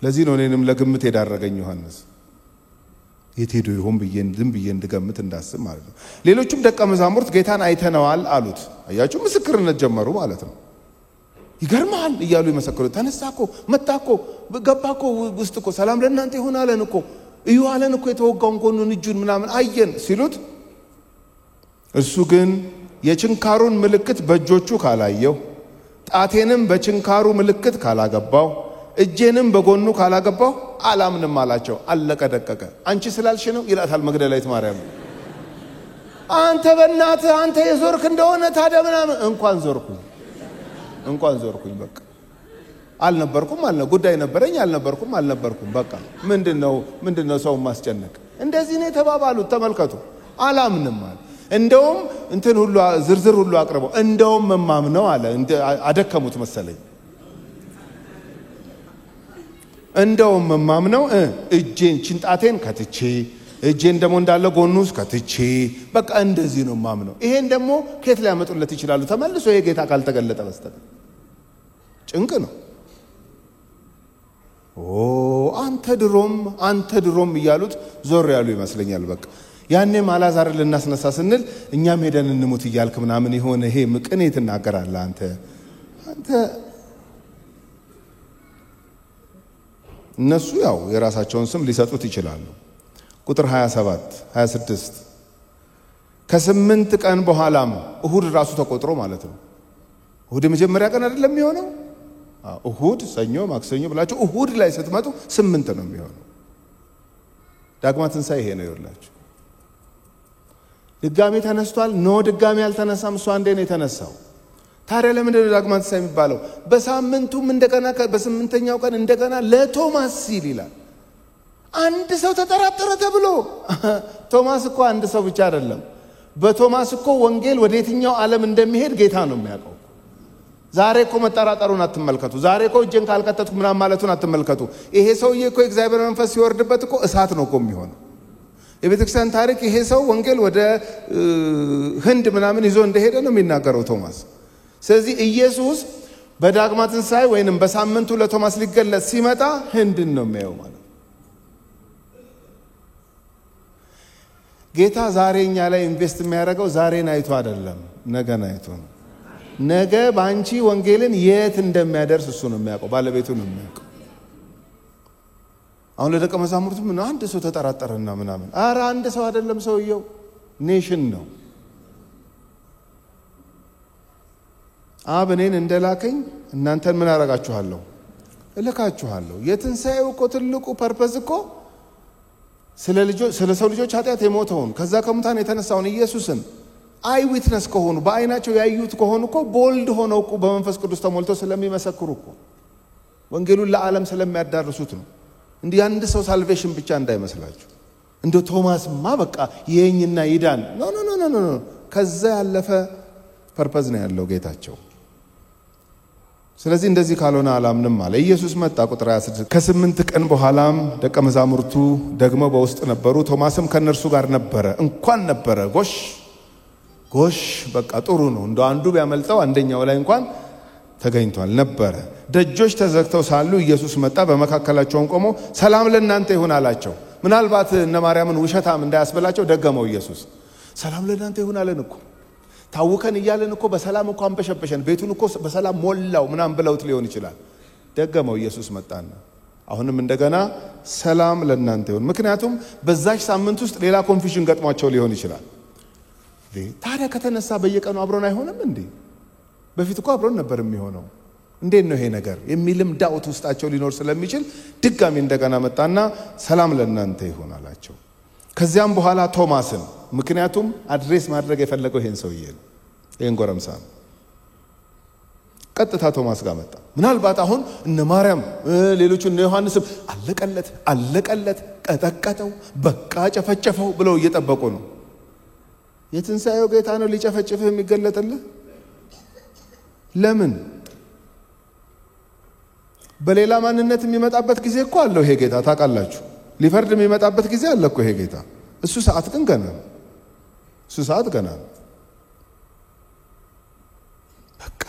ለዚህ ነው እኔንም ለግምት የዳረገኝ ዮሐንስ። የት ሄዶ ይሆን ዝም ብዬ እንድገምት እንዳስብ ማለት ነው። ሌሎቹም ደቀ መዛሙርት ጌታን አይተነዋል አሉት። አያችሁ ምስክርነት ጀመሩ ማለት ነው። ይገርማል እያሉ ይመሰክሩ። ተነሳኮ መጣኮ ገባኮ ውስጥ እኮ ሰላም ለእናንተ ይሁን አለን እኮ እዩ አለን እኮ የተወጋውን ጎኑን እጁን ምናምን አየን ሲሉት እሱ ግን የችንካሩን ምልክት በእጆቹ ካላየው ጣቴንም በችንካሩ ምልክት ካላገባው እጄንም በጎኑ ካላገባው አላምንም አላቸው። አለቀ ደቀቀ። አንቺ ስላልሽ ነው ይላታል መግደላዊት ማርያም። አንተ በእናትህ አንተ የዞርክ እንደሆነ ታዲያ ምናምን እንኳን ዞርኩኝ በቃ አልነበርኩም ጉዳይ ነበረኝ አልነበርኩም በቃ ምንድነው ሰው ማስጨነቅ? እንደዚህ ነው የተባባሉት። ተመልከቱ። አላምንም አለ። እንደውም እንትን ሁሉ ዝርዝር ሁሉ አቅርበው እንደውም መማምነው አለ። አደከሙት መሰለኝ። እንደውም መማምነው እጄን ችንጣቴን ከትቼ እጄን ደሞ እንዳለ ጎኑስ ከትቼ በቃ እንደዚህ ነው ማምነው። ይሄን ደሞ ከየት ሊያመጡለት ይችላሉ? ተመልሶ ይሄ ጌታ ካልተገለጠ በስተቀር ጭንቅ ነው። አንተ ድሮም እያሉት ዞር ያሉ ይመስለኛል። በቃ ያኔም አላዛር ልናስነሳ ስንል እኛም ሄደን እንሙት እያልክ ምናምን ይሆነ ይሄ ምቅኔ ትናገራለህ አንተ እነሱ ያው የራሳቸውን ስም ሊሰጡት ይችላሉ። ቁጥር 27 26 ከ8 ቀን በኋላም እሁድ ራሱ ተቆጥሮ ማለት ነው። እሁድ የመጀመሪያ ቀን አይደለም የሚሆነው? እሁድ ሰኞ ማክሰኞ ብላችሁ እሁድ ላይ ስትመጡ 8 ነው የሚሆነው። ዳግማ ትንሣኤ ይሄ ነው ይወላችሁ። ድጋሚ ተነስቷል? ድጋሚ አልተነሳም። እሱ አንዴ ነው የተነሳው። ታዲያ ለምንድን ነው ዳግማ ትንሣኤ የሚባለው? በሳምንቱም እንደገና በ8ኛው ቀን እንደገና ለቶማስ ሲል ይላል። አንድ ሰው ተጠራጠረ ተብሎ ቶማስ እኮ አንድ ሰው ብቻ አይደለም። በቶማስ እኮ ወንጌል ወደ የትኛው ዓለም እንደሚሄድ ጌታ ነው የሚያውቀው። ዛሬ እኮ መጠራጠሩን አትመልከቱ። ዛሬ እኮ እጄን ካልከተትኩ ምናምን ማለቱን አትመልከቱ። ይሄ ሰውዬ እኮ እግዚአብሔር መንፈስ ሲወርድበት እኮ እሳት ነው እኮ የሚሆነው። የቤተክርስቲያን ታሪክ ይሄ ሰው ወንጌል ወደ ህንድ ምናምን ይዞ እንደሄደ ነው የሚናገረው ቶማስ። ስለዚህ ኢየሱስ በዳግማ ትንሣኤ ወይንም በሳምንቱ ለቶማስ ሊገለጽ ሲመጣ ህንድን ነው የሚያየው ማለት ነው። ጌታ ዛሬኛ ላይ ኢንቨስት የሚያደርገው ዛሬን አይቶ አይደለም፣ ነገን አይቶ ነው። ነገ ባንቺ ወንጌልን የት እንደሚያደርስ እሱ ነው የሚያውቀው፣ ባለቤቱ ነው የሚያውቀው። አሁን ለደቀ መዛሙርቱ ምን አንድ ሰው ተጠራጠረና ምናምን፣ ኧረ አንድ ሰው አይደለም ሰውየው ኔሽን ነው። አብ እኔን እንደላከኝ እናንተን ምን አደርጋችኋለሁ? እልካችኋለሁ። የትንሣኤው እኮ ትልቁ ፐርፐዝ እኮ ስለ ሰው ልጆች ኃጢአት የሞተውን ከዛ ከሙታን የተነሳውን ኢየሱስን አይ ዊትነስ ከሆኑ በአይናቸው ያዩት ከሆኑ እኮ ቦልድ ሆነው እኮ በመንፈስ ቅዱስ ተሞልተው ስለሚመሰክሩ እኮ ወንጌሉን ለዓለም ስለሚያዳርሱት ነው። እንዲህ አንድ ሰው ሳልቬሽን ብቻ እንዳይመስላችሁ። እንደ ቶማስማ በቃ የኛና ይዳን ኖ ከዛ ያለፈ ፐርፐዝ ነው ያለው ጌታቸው። ስለዚህ እንደዚህ ካልሆነ አላምንም አለ። ኢየሱስ መጣ። ቁጥር 26 ከ8 ቀን በኋላም ደቀ መዛሙርቱ ደግሞ በውስጥ ነበሩ፣ ቶማስም ከነርሱ ጋር ነበረ። እንኳን ነበረ ጎሽ በቃ ጥሩ ነው። እንደ አንዱ ቢያመልጠው አንደኛው ላይ እንኳን ተገኝቷል ነበረ። ደጆች ተዘግተው ሳሉ ኢየሱስ መጣ፣ በመካከላቸውም ቆሞ ሰላም ለእናንተ ይሁን አላቸው። ምናልባት እነ ማርያምን ውሸታም እንዳያስበላቸው ደገመው ኢየሱስ። ሰላም ለእናንተ ይሁን አለን እኮ ታውከን እያለን እኮ በሰላም እኮ አንበሸበሸን፣ ቤቱን እኮ በሰላም ሞላው ምናምን ብለውት ሊሆን ይችላል። ደገመው ኢየሱስ መጣና አሁንም እንደገና ሰላም ለእናንተ ይሁን። ምክንያቱም በዛች ሳምንት ውስጥ ሌላ ኮንፊዥን ገጥሟቸው ሊሆን ይችላል። ታዲያ ከተነሳ በየቀኑ አብሮን አይሆንም እንዴ? በፊት እኮ አብሮን ነበር የሚሆነው። እንዴት ነው ይሄ ነገር የሚልም ዳውት ውስጣቸው ሊኖር ስለሚችል ድጋሚ እንደገና መጣና ሰላም ለእናንተ ይሁን አላቸው። ከዚያም በኋላ ቶማስን፣ ምክንያቱም አድሬስ ማድረግ የፈለገው ይሄን ሰውዬ ነው፣ ይሄን ጎረምሳ ነው። ቀጥታ ቶማስ ጋር መጣ። ምናልባት አሁን እነ ማርያም ሌሎቹ እነ ዮሐንስም አለቀለት ቀጠቀጠው በቃ ጨፈጨፈው ብለው እየጠበቁ ነው። የትንሣኤው ጌታ ነው ሊጨፈጭፍህ የሚገለጥልህ። ለምን? በሌላ ማንነት የሚመጣበት ጊዜ እኮ አለው ይሄ ጌታ ታውቃላችሁ። ሊፈርድ የሚመጣበት ጊዜ አለ እኮ ይሄ ጌታ። እሱ ሰዓት ግን ገና ነው። በቃ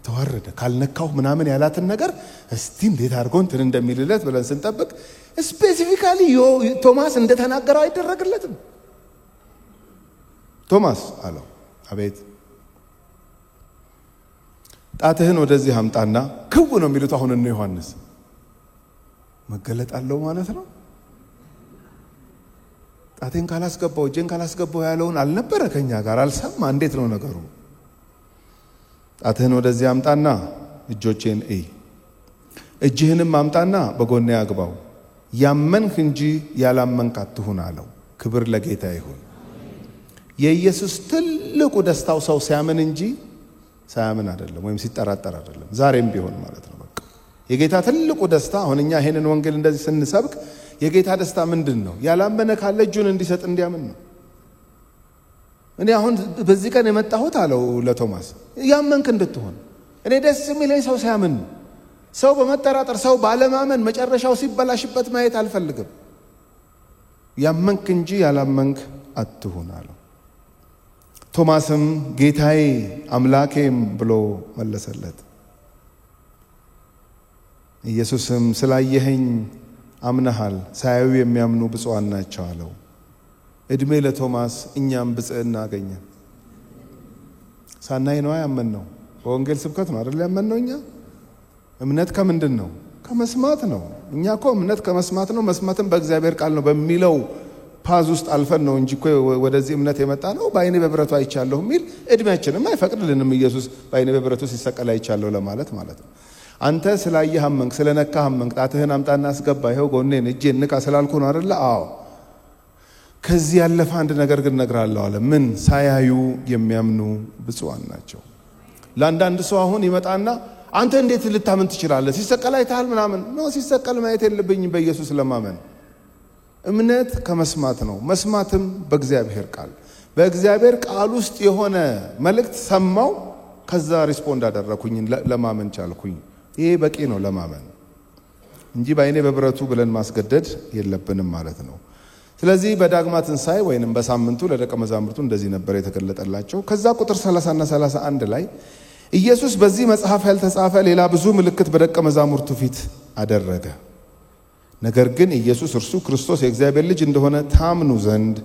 ተዋረደ ካልነካው ምናምን ያላትን ነገር እስቲ እንዴት አድርጎ እንትን እንደሚልለት ብለን ስንጠብቅ ስፔሲፊካሊ ቶማስ እንደተናገረው አይደረግለትም። ቶማስ አለው፣ አቤት። ጣትህን ወደዚህ አምጣና ክው ነው የሚሉት አሁን እነ ዮሐንስ። መገለጥ አለው ማለት ነው። ጣቴን ካላስገባው እጄን ካላስገባው ያለውን አልነበረ ከኛ ጋር አልሰማ። እንዴት ነው ነገሩ? ጣትህን ወደዚህ አምጣና እጆቼን እይ፣ እጅህንም አምጣና በጎኔ አግባው፣ ያመንህ እንጂ ያላመንክ አትሁን አለው። ክብር ለጌታ ይሁን። የኢየሱስ ትልቁ ደስታው ሰው ሲያምን እንጂ ሳያምን አይደለም፣ ወይም ሲጠራጠር አይደለም። ዛሬም ቢሆን ማለት ነው። በቃ የጌታ ትልቁ ደስታ አሁን እኛ ይሄንን ወንጌል እንደዚህ ስንሰብክ የጌታ ደስታ ምንድን ነው? ያላመነ ካለ እጁን እንዲሰጥ እንዲያምን ነው። እኔ አሁን በዚህ ቀን የመጣሁት አለው ለቶማስ ያመንክ እንድትሆን። እኔ ደስ የሚለኝ ሰው ሲያምን፣ ሰው በመጠራጠር ሰው ባለማመን መጨረሻው ሲበላሽበት ማየት አልፈልግም። ያመንክ እንጂ ያላመንክ አትሁን አለው። ቶማስም ጌታዬ አምላኬም ብሎ መለሰለት። ኢየሱስም ስላየኸኝ አምነሃል፣ ሳያዩ የሚያምኑ ብፁዓን ናቸው አለው። እድሜ ለቶማስ። እኛም ብጽዕና አገኘን። ሳናይ ነው ያመንነው። በወንጌል ስብከት ነው አይደል ያመንነው። እኛ እምነት ከምንድን ነው? ከመስማት ነው። እኛ እኮ እምነት ከመስማት ነው፣ መስማትም በእግዚአብሔር ቃል ነው በሚለው ፓዝ ውስጥ አልፈን ነው እንጂ እኮ ወደዚህ እምነት የመጣ ነው። በአይኔ በብረቱ አይቻለሁ የሚል እድሜያችንም አይፈቅድልንም። ኢየሱስ በአይኔ በብረቱ ሲሰቀል አይቻለሁ ለማለት ማለት ነው። አንተ ስላየህ አመንክ፣ ስለነካህ አመንክ። ጣትህን አምጣና አስገባ፣ ይኸው ጎኔን እጄን ንካ ስላልኩ ነው አይደለ? አዎ። ከዚህ ያለፈ አንድ ነገር ግን እነግርሃለሁ አለ። ምን? ሳያዩ የሚያምኑ ብፁዓን ናቸው። ለአንዳንድ ሰው አሁን ይመጣና አንተ እንዴት ልታምን ትችላለህ? ሲሰቀል አይተሃል ምናምን ነው። ሲሰቀል ማየት የለብኝም በኢየሱስ ለማመን። እምነት ከመስማት ነው፣ መስማትም በእግዚአብሔር ቃል። በእግዚአብሔር ቃል ውስጥ የሆነ መልእክት ሰማው፣ ከዛ ሪስፖንድ አደረኩኝ፣ ለማመን ቻልኩኝ። ይሄ በቂ ነው ለማመን እንጂ በአይኔ በብረቱ ብለን ማስገደድ የለብንም ማለት ነው። ስለዚህ በዳግማ ትንሣኤ ወይንም በሳምንቱ ለደቀ መዛሙርቱ እንደዚህ ነበር የተገለጠላቸው። ከዛ ቁጥር 30 እና 31 ላይ ኢየሱስ በዚህ መጽሐፍ ያልተጻፈ ሌላ ብዙ ምልክት በደቀ መዛሙርቱ ፊት አደረገ። ነገር ግን ኢየሱስ እርሱ ክርስቶስ የእግዚአብሔር ልጅ እንደሆነ ታምኑ ዘንድ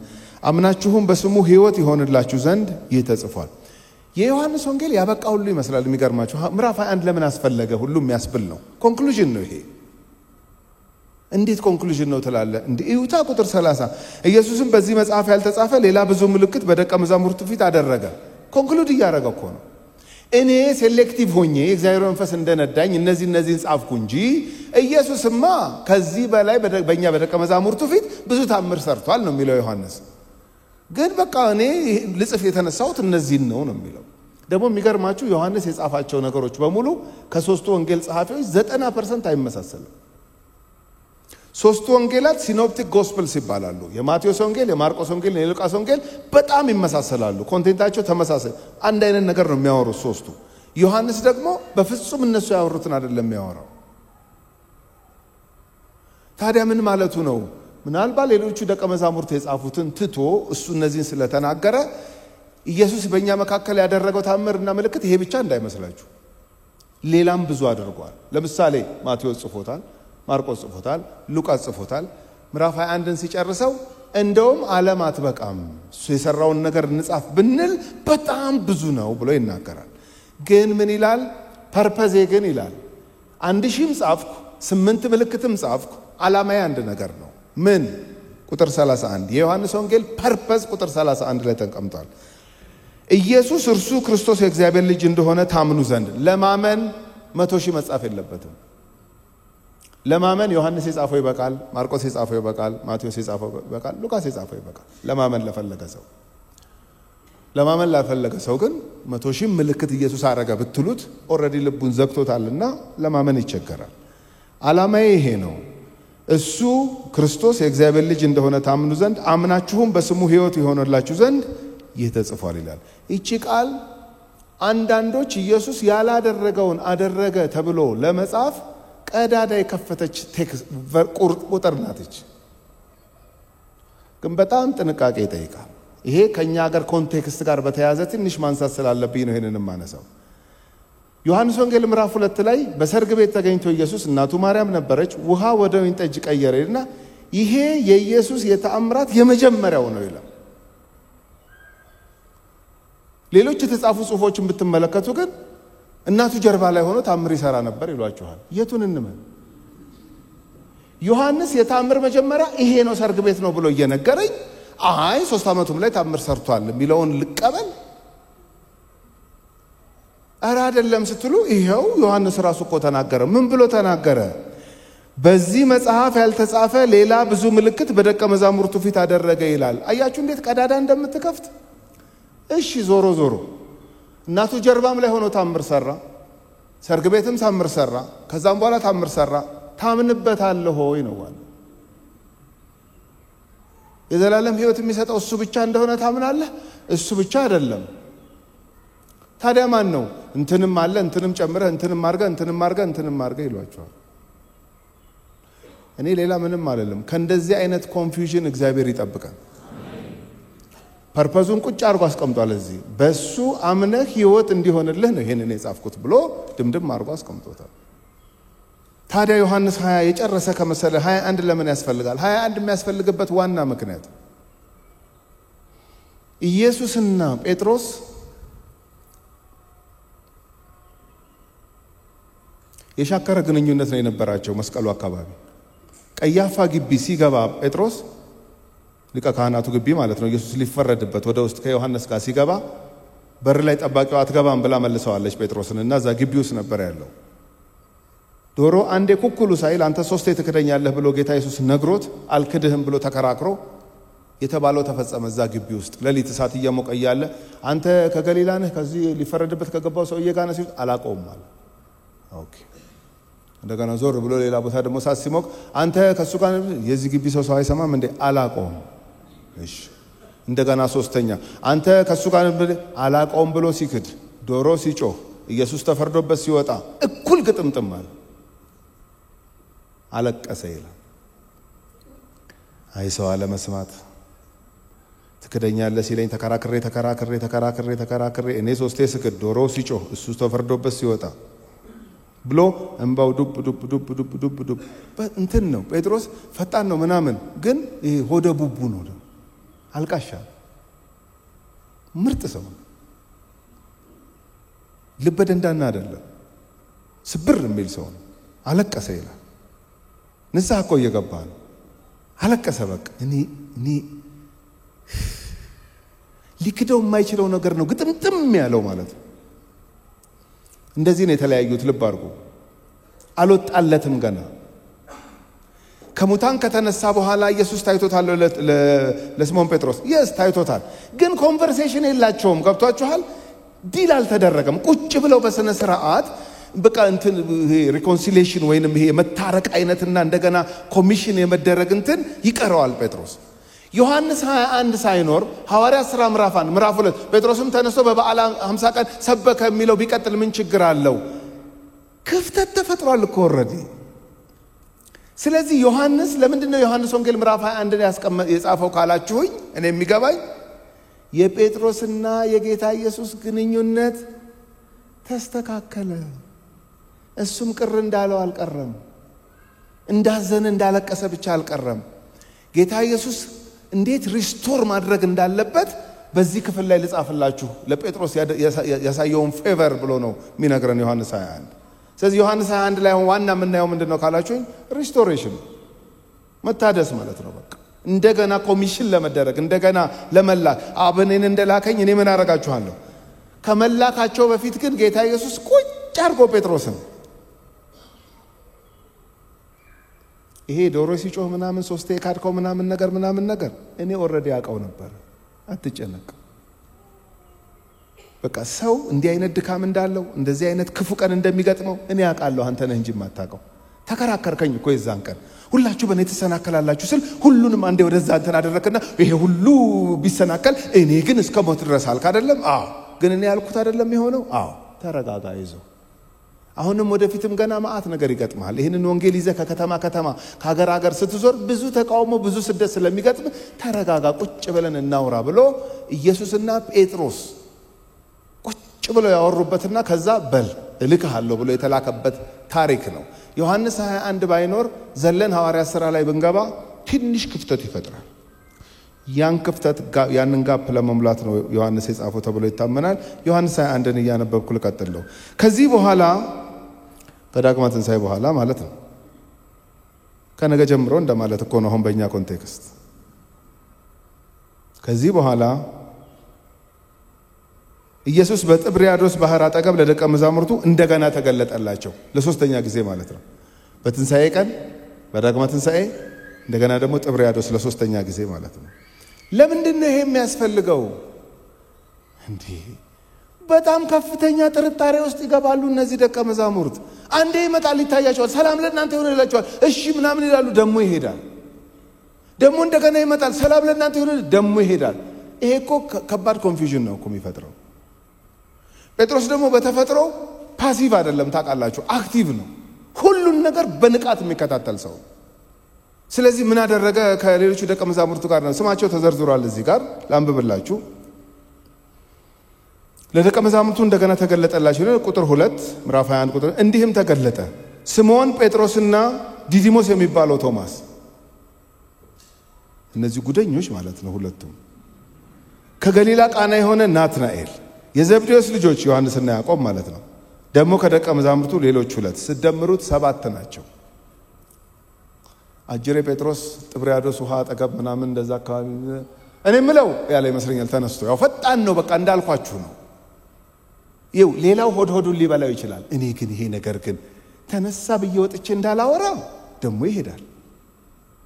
አምናችሁም በስሙ ሕይወት ይሆንላችሁ ዘንድ ይህ ተጽፏል። የዮሐንስ ወንጌል ያበቃ ሁሉ ይመስላል። የሚገርማችሁ ምዕራፍ 21 ለምን አስፈለገ ሁሉ የሚያስብል ነው። ኮንክሉዥን ነው ይሄ። እንዴት ኮንክሉዥን ነው ትላለ? እንዴ ይሁታ ቁጥር 30 ኢየሱስም በዚህ መጽሐፍ ያልተጻፈ ሌላ ብዙ ምልክት በደቀ መዛሙርቱ ፊት አደረገ። ኮንክሉድ እያደረገ እኮ ነው። እኔ ሴሌክቲቭ ሆኜ እግዚአብሔር መንፈስ እንደነዳኝ እነዚህን ጻፍኩ እንጂ ኢየሱስማ ከዚህ በላይ በእኛ በደቀ መዛሙርቱ ፊት ብዙ ታምር ሰርቷል ነው የሚለው ዮሐንስ። ግን በቃ እኔ ልጽፍ የተነሳሁት እነዚህን ነው የሚለው። ደግሞ የሚገርማችሁ ዮሐንስ የጻፋቸው ነገሮች በሙሉ ከሶስቱ ወንጌል ጸሐፊዎች 90% አይመሳሰልም። ሶስቱ ወንጌላት ሲኖፕቲክ ጎስፕልስ ይባላሉ። የማቴዎስ ወንጌል፣ የማርቆስ ወንጌል፣ የሉቃስ ወንጌል በጣም ይመሳሰላሉ። ኮንቴንታቸው ተመሳሳይ፣ አንድ አይነት ነገር ነው የሚያወሩት ሶስቱ። ዮሐንስ ደግሞ በፍጹም እነሱ ያወሩትን አይደለም የሚያወራው። ታዲያ ምን ማለቱ ነው? ምናልባት ሌሎቹ ደቀ መዛሙርት የጻፉትን ትቶ እሱ እነዚህን ስለተናገረ ኢየሱስ በእኛ መካከል ያደረገው ታምርና ምልክት ይሄ ብቻ እንዳይመስላችሁ፣ ሌላም ብዙ አድርጓል። ለምሳሌ ማቴዎስ ጽፎታል፣ ማርቆስ ጽፎታል፣ ሉቃስ ጽፎታል። ምዕራፍ 21ን ሲጨርሰው እንደውም ዓለም አትበቃም እሱ የሰራውን ነገር እንጻፍ ብንል በጣም ብዙ ነው ብሎ ይናገራል። ግን ምን ይላል? ፐርፐዜ ግን ይላል 1000ም ጻፍኩ 8 ምልክትም ጻፍኩ፣ ዓላማዬ አንድ ነገር ነው። ምን? ቁጥር 31 የዮሐንስ ወንጌል ፐርፐዝ ቁጥር 31 ላይ ተቀምጧል። ኢየሱስ እርሱ ክርስቶስ የእግዚአብሔር ልጅ እንደሆነ ታምኑ ዘንድ ለማመን 100,000 መጻፍ የለበትም። ለማመን ዮሐንስ የጻፈው ይበቃል፣ ማርቆስ የጻፈው ይበቃል፣ ማቴዎስ የጻፈው ይበቃል፣ ሉቃስ የጻፈው ይበቃል። ለማመን ለፈለገ ሰው ግን 100,000 ምልክት ኢየሱስ አረገ ብትሉት ኦሬዲ ልቡን ዘግቶታልና ለማመን ይቸገራል። ዓላማዬ ይሄ ነው። እሱ ክርስቶስ የእግዚአብሔር ልጅ እንደሆነ ታምኑ ዘንድ አምናችሁም በስሙ ሕይወት ይሆንላችሁ ዘንድ ይህ ተጽፏል ይላል። እቺ ቃል አንዳንዶች ኢየሱስ ያላደረገውን አደረገ ተብሎ ለመጻፍ ቀዳዳ የከፈተች ቴክስት ቁጥር ናትች። ግን በጣም ጥንቃቄ ይጠይቃል። ይሄ ከኛ ሀገር ኮንቴክስት ጋር በተያያዘ ትንሽ ማንሳት ስላለብኝ ነው ይሄንን ማነሳው። ዮሐንስ ወንጌል ምዕራፍ 2 ላይ በሰርግ ቤት ተገኝቶ ኢየሱስ እናቱ ማርያም ነበረች፣ ውሃ ወደ ወይን ጠጅ ቀየረና ይሄ የኢየሱስ የተአምራት የመጀመሪያው ነው ይላል። ሌሎች የተጻፉ ጽሑፎችን ብትመለከቱ ግን እናቱ ጀርባ ላይ ሆኖ ታምር ይሰራ ነበር ይሏቸዋል። የቱን እንመን? ዮሐንስ የተአምር መጀመሪያ ይሄ ነው ሰርግ ቤት ነው ብሎ እየነገረኝ 3 ዓመቱም ላይ ታምር ሰርቷል የሚለውን ልቀበል? አረ አይደለም ስትሉ ይሄው ዮሐንስ ራሱ እኮ ተናገረ። ምን ብሎ ተናገረ? በዚህ መጽሐፍ ያልተጻፈ ሌላ ብዙ ምልክት በደቀ መዛሙርቱ ፊት አደረገ ይላል። አያችሁ እንዴት ቀዳዳ እንደምትከፍት። እሺ ዞሮ እናቱ ጀርባም ላይ ሆኖ ታምር ሰራ፣ ሰርግ ቤትም ታምር ሰራ፣ ከዛም በኋላ ታምር ሰራ። ታምንበታለህ ሆይ ነው ዋና። የዘላለም ሕይወት የሚሰጠው እሱ ብቻ እንደሆነ ታምናለህ? እሱ ብቻ አይደለም። ታዲያ ማን ነው? እንትንም አለ፣ እንትንም ጨምረህ፣ እንትንም አድርገህ ይሏቸዋል። እኔ ሌላ ምንም አይደለም። ከእንደዚህ አይነት ኮንፊውዥን እግዚአብሔር ይጠብቃል። ፐርፐዙን ቁጭ አድርጎ አስቀምጧል። እዚህ በሱ አምነህ ሕይወት እንዲሆንልህ ነው ይሄንን የጻፍኩት ብሎ ድምድም አድርጎ አስቀምጦታል። ታዲያ ዮሐንስ 20 የጨረሰ ከመሰለ 21 ለምን ያስፈልጋል? 21 የሚያስፈልግበት ዋና ምክንያት ኢየሱስና ጴጥሮስ የሻከረ ግንኙነት ነው የነበራቸው። መስቀሉ አካባቢ ቀያፋ ግቢ ሲገባ ጴጥሮስ ሊቀ ካህናቱ ግቢ ማለት ነው፣ ኢየሱስ ሊፈረድበት ወደ ውስጥ ከዮሐንስ ጋር ሲገባ በር ላይ ጠባቂው አትገባም ብላ መልሰዋለች ጴጥሮስን እና እዛ ግቢ ውስጥ ነበር ያለው። ዶሮ አንዴ ኩኩሉ ሳይል አንተ 3 ትክደኛለህ ብሎ ጌታ ኢየሱስ ነግሮት አልክድህም ብሎ ተከራክሮ የተባለው ተፈጸመ። እዛ ግቢ ውስጥ ሌሊት እሳት እየሞቀ እያለ አንተ ከገሊላ ነህ ከዚህ ሊፈረድበት ከገባው ሰውዬ ጋር ነህ ሲል አላቀውም አለ። ኦኬ እንደገና ዞር ብሎ ሌላ ቦታ ደግሞ እሳት ሲሞቅ አንተ ከሱ ጋር የዚህ ግቢ ሰው አይሰማም እንዴ? አላቀውም። እሺ እንደገና 3ኛ አንተ ከሱ ጋር አላቀውም ብሎ ሲክድ ዶሮ ሲጮህ ኢየሱስ ተፈርዶበት ሲወጣ እኩል ግጥምጥም አለ። አለቀሰ ይላል። አይ ሰው አለመስማት። ትክደኛለህ ሲለኝ ተከራክሬ እኔ 3 ስክድ ዶሮ ሲጮህ እሱ ተፈርዶበት ሲወጣ ብሎ እንባው ዱብ እንትን ነው። ጴጥሮስ ፈጣን ነው ምናምን፣ ግን ይሄ ሆደ ቡቡ ነው። አልቃሻ ምርጥ ሰው ልበ ደንዳና አይደለም፣ ስብር የሚል ሰው ነው። አለቀሰ ይላል። ንስሐ እኮ እየገባ ነው። አለቀሰ። በቃ እኔ ሊክደው የማይችለው ነገር ነው ግጥምጥም ያለው ማለት ነው። እንደዚህ ነው የተለያዩት። ልብ አድርጉ። አልወጣለትም ገና። ከሙታን ከተነሳ በኋላ ኢየሱስ ታይቶታል ለስምዖን ጴጥሮስ። ታይቶታል፣ ግን ኮንቨርሴሽን የላቸውም። ገብቷችኋል? ዲል አልተደረገም። ቁጭ ብለው በስነ ስርዓት በቃ እንትን ሪኮንሲሊዬሽን ወይንም ይሄ መታረቅ አይነትና እንደገና ኮሚሽን የመደረግ እንትን ይቀረዋል ጴጥሮስ። ዮሐንስ 21 ሳይኖር ሐዋርያት ሥራ ምዕራፍ 1 ምዕራፍ 2 ጴጥሮስም ተነስቶ በበዓለ 50 ቀን ሰበከ የሚለው ቢቀጥል ምን ችግር አለው? ክፍተት ተፈጥሯል እኮ ኦሬዲ። ስለዚህ ዮሐንስ ለምንድነው ዮሐንስ ወንጌል ምዕራፍ 21 የጻፈው ካላችሁኝ እኔ የሚገባኝ የጴጥሮስና የጌታ ኢየሱስ ግንኙነት ተስተካከለ። እሱም ቅር እንዳለው አልቀረም፣ እንዳዘነ እንዳለቀሰ ብቻ አልቀረም። ጌታ ኢየሱስ እንዴት ሪስቶር ማድረግ እንዳለበት በዚህ ክፍል ላይ ልጻፍላችሁ። ለጴጥሮስ ያሳየውን ፌቨር ብሎ ነው የሚነግረን ዮሐንስ 21። ስለዚህ ዮሐንስ 21 ላይ ዋና የምናየው ምንድነው ካላችሁኝ ሪስቶሬሽን፣ መታደስ ማለት ነው። በቃ እንደገና ኮሚሽን ለመደረግ እንደገና ለመላክ አብ እኔን እንደላከኝ እኔ ምን አደርጋችኋለሁ ከመላካቸው በፊት ግን ጌታ ኢየሱስ ቁጭ አድርጎ ጴጥሮስን ይሄ ዶሮ ሲጮህ ምናምን ሶስቴ ካድከው ምናምን ነገር እኔ ኦሬዲ አውቀው ነበር አትጨነቅ በቃ ሰው እንዲህ አይነት ድካም እንዳለው እንደዚህ አይነት ክፉ ቀን እንደሚገጥመው እኔ አውቃለሁ አንተ ነህ እንጂ ማታውቀው ተከራከርከኝ እኮ የዛን ቀን ሁላችሁ በእኔ ተሰናከላላችሁ ስል ሁሉንም አንዴ ወደዛ እንትን አደረከና ይሄ ሁሉ ቢሰናከል እኔ ግን እስከ ሞት ድረስ አልክ አይደለም አዎ ግን እኔ ያልኩት አይደለም የሆነው አዎ ተረጋጋ ይዞ አሁንም ወደፊትም ገና ማአት ነገር ይገጥማል ይሄንን ወንጌል ይዘህ ከከተማ ከሀገር ስትዞር ብዙ ተቃውሞ ብዙ ስደት ስለሚገጥም ተረጋጋ ቁጭ ብለን እናውራ ብሎ ኢየሱስና ጴጥሮስ ቁጭ ብለው ያወሩበትና ከዛ በል እልክሃለሁ ብሎ የተላከበት ታሪክ ነው ዮሐንስ 21 ባይኖር ዘለን ሐዋርያት ሥራ ላይ ብንገባ ትንሽ ክፍተት ይፈጥራል ያን ክፍተት ያንን ጋፕ ለመሙላት ነው ዮሐንስ የጻፈው ተብሎ ይታመናል ዮሐንስ 21ን እያነበብኩ ልቀጥለው ከዚህ በኋላ ከዳግማ ትንሣኤ በኋላ ማለት ነው ከነገ ጀምሮ እንደማለት እኮ ነው አሁን በእኛ ኮንቴክስት ከዚህ በኋላ ኢየሱስ በጥብርያዶስ ባህር አጠገብ ለደቀ መዛሙርቱ እንደገና ተገለጠላቸው ለሶስተኛ ጊዜ ማለት ነው በትንሣኤ ቀን በዳግማ ትንሣኤ እንደገና ደግሞ ጥብርያዶስ ለሶስተኛ ጊዜ ማለት ነው ለምንድን ነው ይሄ የሚያስፈልገው እንዴ በጣም ከፍተኛ ጥርጣሬ ውስጥ ይገባሉ እነዚህ ደቀ መዛሙርት አንዴ ይመጣል ይታያቸዋል ሰላም ለእናንተ ይሁን ይላቸዋል እሺ ምናምን ይላሉ ደሞ ይሄዳል ደሞ እንደገና ይመጣል ሰላም ለእናንተ ይሁን ደሞ ይሄዳል ይሄ እኮ ከባድ ኮንፊውዥን ነው እኮ የሚፈጥረው ጴጥሮስ ደግሞ በተፈጥሮ ፓሲቭ አይደለም ታውቃላችሁ አክቲቭ ነው ሁሉን ነገር በንቃት የሚከታተል ሰው ስለዚህ ምን አደረገ ከሌሎቹ ደቀ መዛሙርቱ ጋር ነው ስማቸው ተዘርዝሯል እዚህ ጋር ላንብብላችሁ ለደቀ መዛሙርቱ እንደገና ተገለጠላቸው ቁጥር 2 ምዕራፍ 21 ቁጥር እንዲህም ተገለጠ ስምዖን ጴጥሮስና ዲዲሞስ የሚባለው ቶማስ እነዚህ ጉደኞች ማለት ነው ሁለቱም ከገሊላ ቃና የሆነ ናትናኤል የዘብዴዎስ ልጆች ዮሐንስና ያዕቆብ ማለት ነው ደግሞ ከደቀ መዛሙርቱ ሌሎች 2 ሲደምሩት 7 ናቸው አጅሬ ጴጥሮስ ጥብርያዶስ ውሃ አጠገብ ምናምን እንደዛ አካባቢ እኔ ምለው ያለ ይመስለኛል ተነስቶ ያው ፈጣን ነው በቃ እንዳልኳችሁ ነው ይው ሌላው ሆድሆዱን ሊበላው ይችላል እኔ ግን ይሄ ነገር ግን ተነሳ በየወጥቼ እንዳላወራ ደሞ ይሄዳል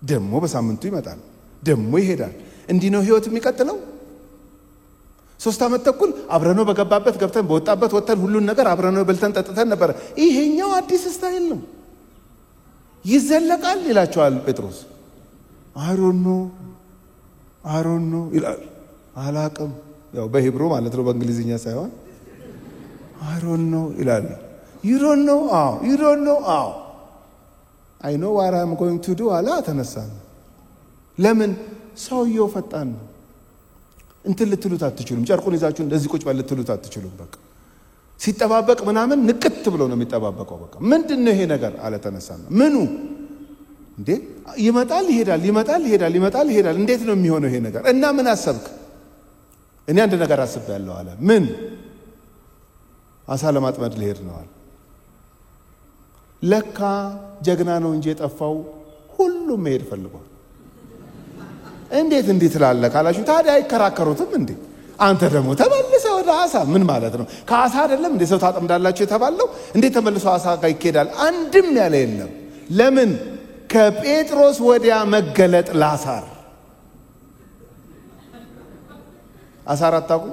ደሞ በሳምንቱ ይመጣል ደሞ ይሄዳል እንዲህ ነው ህይወት የሚቀጥለው 3 ዓመት ተኩል አብረነው በገባበት ገብተን በወጣበት ወጥተን ሁሉን ነገር አብረነው በልተን ጠጥተን ነበር ይሄኛው አዲስ ስታይል ነው ይዘለቃል ይላቸዋል ጴጥሮስ አሮን ኖ ይላል አላቅም ያው በሂብሩ ማለት ነው በእንግሊዝኛ ሳይሆን አሮን ኖ ይላል you don't know I know what I'm going to do አላ ተነሳን ለምን ሰውየው ፈጣን ነው እንትን ልትሉት አትችሉም ጨርቁን ይዛችሁ እንደዚህ ቁጭ ባል ልትሉት አትችሉም በቃ ሲጠባበቅ ምናምን ንቅት ብሎ ነው የሚጠባበቀው በቃ ምንድነው ይሄ ነገር አለ ተነሳና ምኑ እንዴ ይመጣል ይሄዳል እንዴት ነው የሚሆነው ይሄ ነገር እና ምን አሰብክ እኔ አንድ ነገር አስቤያለሁ አለ ምን አሳ ለማጥመድ ሊሄድ ነው አለ ለካ ጀግና ነው እንጂ የጠፋው ሁሉም መሄድ ፈልጓል እንዴት ትላለህ ካላችሁ ታዲያ አይከራከሩትም እንዴ አንተ ደግሞ ተመልሰ ወደ አሳ ምን ማለት ነው ከአሳ አይደለም እንዴ ሰው ታጠምዳላችሁ የተባለው እንዴት ተመልሶ አሳ ጋር ይኬዳል አንድም ያለ የለም ለምን ከጴጥሮስ ወዲያ መገለጥ ላሳር አሳር አታውቁ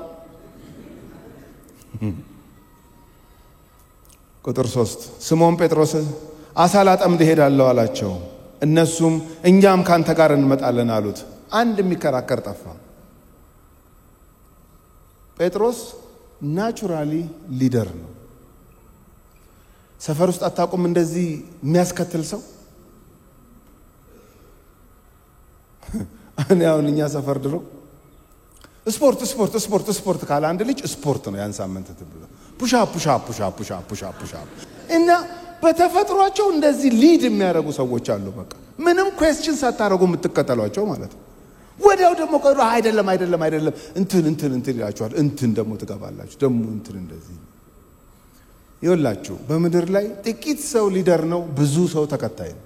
ቁጥር 3 ስምዖን ጴጥሮስ አሳ ላጠምድ ሄዳለሁ አላቸው እነሱም እኛም ካንተ ጋር እንመጣለን አሉት አንድ የሚከራከር ጠፋ ጴጥሮስ ናቹራሊ ሊደር ነው ሰፈር ውስጥ አታውቁም እንደዚህ የሚያስከትል ሰው አሁን እኛ ሰፈር ድሮ ስፖርት ካለ አንድ ልጅ ስፖርት ነው ያን ሳምንት ተብሎ ፑሽ እና በተፈጥሯቸው እንደዚህ ሊድ የሚያደርጉ ሰዎች አሉ በቃ ምንም ኩዌስችን ሳታረጉ የምትከተሏቸው ማለት ነው ወዲያው ደግሞ ቀሩ አይደለም እንትን ይላችኋል እንትን ደግሞ ትገባላችሁ ደግሞ እንትን እንደዚህ ይወላችሁ በመድር ላይ ጥቂት ሰው ሊደር ነው ብዙ ሰው ተከታይ ነው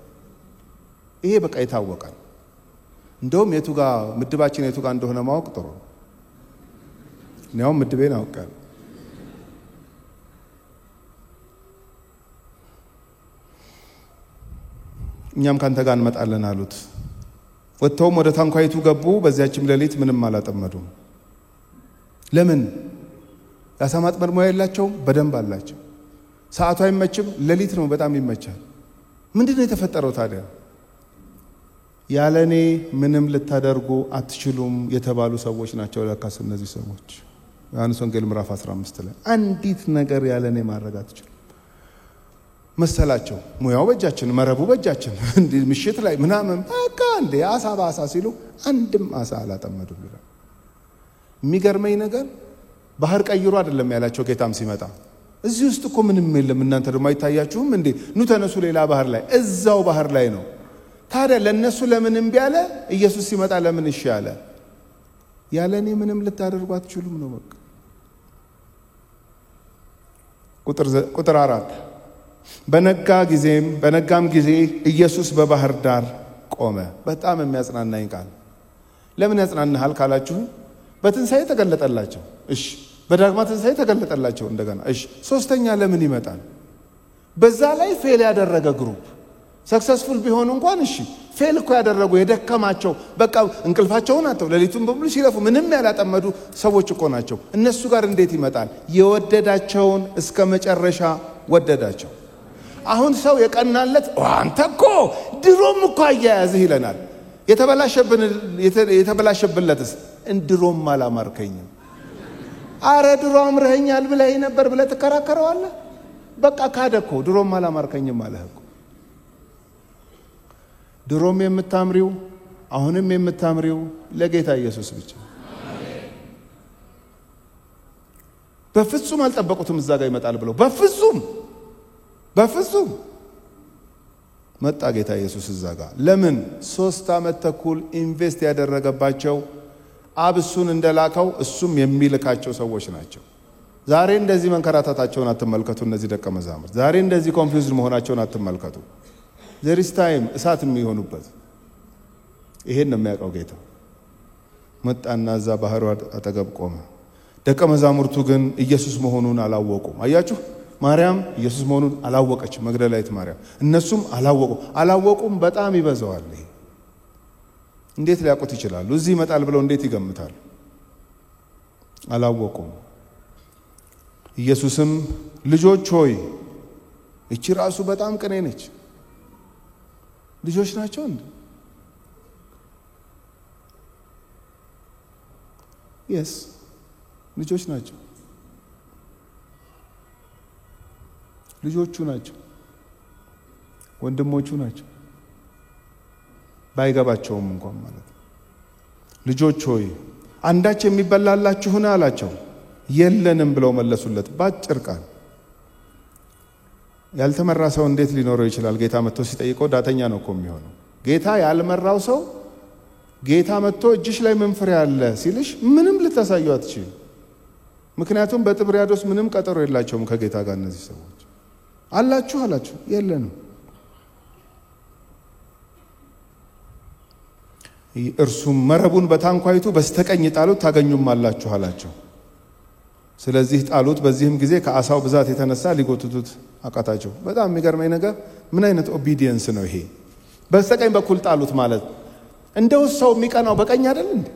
ይሄ በቃ ይታወቃል እንደውም ምድባችን የቱ ጋር እንደሆነ ማወቅ ጥሩ ነው ምድቤን አውቃለሁ እኛም ካንተ ጋር እንመጣለን አሉት። ወጥተውም ወደ ታንኳይቱ ገቡ። በዚያችም ሌሊት ምንም አላጠመዱም። ለምን? የዓሣ ማጥመድ ሙያ የላቸውም? በደንብ አላቸው። ሰዓቱ አይመችም? ሌሊት ነው፣ በጣም ይመቻል። ምንድነው የተፈጠረው ታዲያ? ያለኔ ምንም ልታደርጉ አትችሉም የተባሉ ሰዎች ናቸው ለካስ እነዚህ ሰዎች። ዮሐንስ ወንጌል ምዕራፍ 15 ላይ አንዲት ነገር ያለኔ ማድረግ አትችሉም መሰላቸው። ሙያው በእጃችን፣ መረቡ በእጃችን፣ እንዲህ ምሽት ላይ ምናምን በቃ እንደ ዓሣ በዓሣ ሲሉ አንድም ዓሣ አላጠመዱም ይላል። የሚገርመኝ ነገር ባህር ቀይሮ አይደለም ያላቸው ጌታም ሲመጣ። እዚህ ውስጥ እኮ ምንም የለም፣ እናንተ ደግሞ አይታያችሁም እንዴ? ኑ ተነሱ ሌላ ባህር ላይ፣ እዛው ባህር ላይ ነው። ታዲያ ለነሱ ለምን እምቢ አለ? ኢየሱስ ሲመጣ ለምን እሺ አለ? ያለኔ ምንም ልታደርጉ አትችሉም ነው በቃ። ቁጥር 4 በነጋም ጊዜ ኢየሱስ በባህር ዳር ቆመ። በጣም የሚያጽናናኝ ቃል። ለምን ያጽናናሃል ካላችሁ፣ በትንሣኤ ተገለጠላቸው። እሺ፣ በዳግማ ትንሣኤ ተገለጠላቸው እንደገና። እሺ፣ ሶስተኛ ለምን ይመጣል? በዛ ላይ ፌል ያደረገ ግሩፕ ሰክሰስፉል ቢሆኑ እንኳን እሺ፣ ፌል እኮ ያደረጉ የደከማቸው በቃ እንቅልፋቸውን አጥተው ሌሊቱን በሙሉ ሲለፉ ምንም ያላጠመዱ ሰዎች እኮ ናቸው። እነሱ ጋር እንዴት ይመጣል? የወደዳቸውን እስከ መጨረሻ ወደዳቸው። አሁን ሰው የቀናለት አንተ እኮ ድሮም እኮ አያያዝህ ይለናል። የተበላሸብለትስ ድሮም አላማርከኝም። አረ ድሮ አምረኸኛል ብለህ ነበር ብለህ ትከራከረዋለህ። በቃ ካደኮ ድሮም አላማርከኝም አለህ እኮ። ድሮም የምታምሪው አሁንም የምታምሪው ለጌታ ኢየሱስ ብቻ። በፍጹም አልጠበቁትም እዛ ጋር ይመጣል ብለው። በፍጹም መጣ ጌታ ኢየሱስ እዛ ጋር። ለምን? 3 ዓመት ተኩል ኢንቨስት ያደረገባቸው አብ እሱን እንደላከው እሱም የሚልካቸው ሰዎች ናቸው። ዛሬ እንደዚህ መንከራታታቸውን አትመልከቱ። እነዚህ ደቀ መዛሙርት ዛሬ እንደዚህ ኮንፊውዝድ መሆናቸውን አትመልከቱ። there is time እሳት የሚሆኑበት። ይሄን ነው የሚያውቀው ጌታ። መጣና እዛ ባህሩ አጠገብ ቆመ። ደቀ መዛሙርቱ ግን ኢየሱስ መሆኑን አላወቁም። አያችሁ፣ ማርያም ኢየሱስ መሆኑን አላወቀች፣ መግደላዊት ማርያም። እነሱም አላወቁም። በጣም ይበዛዋል ይሄ። እንዴት ሊያውቁት ይችላሉ? እዚህ ይመጣል ብለው እንዴት ይገምታሉ? አላወቁም። ኢየሱስም ልጆች ሆይ፣ እቺ ራሱ በጣም ቅኔ ነች። ልጆች ናቸው እንዴ? yes ልጆች ናቸው። ልጆቹ ናቸው፣ ወንድሞቹ ናቸው። ባይገባቸውም እንኳን ማለት ነው። ልጆች ሆይ አንዳች የሚበላላችሁን አላቸው። የለንም ብለው መለሱለት ባጭር ቃል። ያልተመራ ሰው እንዴት ሊኖረው ይችላል? ጌታ መጥቶ ሲጠይቀው ዳተኛ ነው እኮ የሚሆነው። ጌታ ያልመራው ሰው ጌታ መጥቶ እጅሽ ላይ ምን ፍሬ አለ ሲልሽ ምንም ልታሳየው አትችልም። ምክንያቱም በጥብርያዶስ ምንም ቀጠሮ የላቸውም ከጌታ ጋር እነዚህ ሰዎች። አላችሁ አላችሁ፣ የለንም። እርሱም መረቡን በታንኳይቱ በስተቀኝ ጣሉት ታገኙም አላችሁ አላቸው። ስለዚህ ጣሉት። በዚህም ጊዜ ከዓሣው ብዛት የተነሳ ሊጎትቱት አቃታቸው። በጣም የሚገርመኝ ነገር ምን አይነት ኦቢዲየንስ ነው ይሄ! በስተቀኝ በኩል ጣሉት ማለት እንደው ሰው የሚቀናው በቀኝ አይደል እንዴ?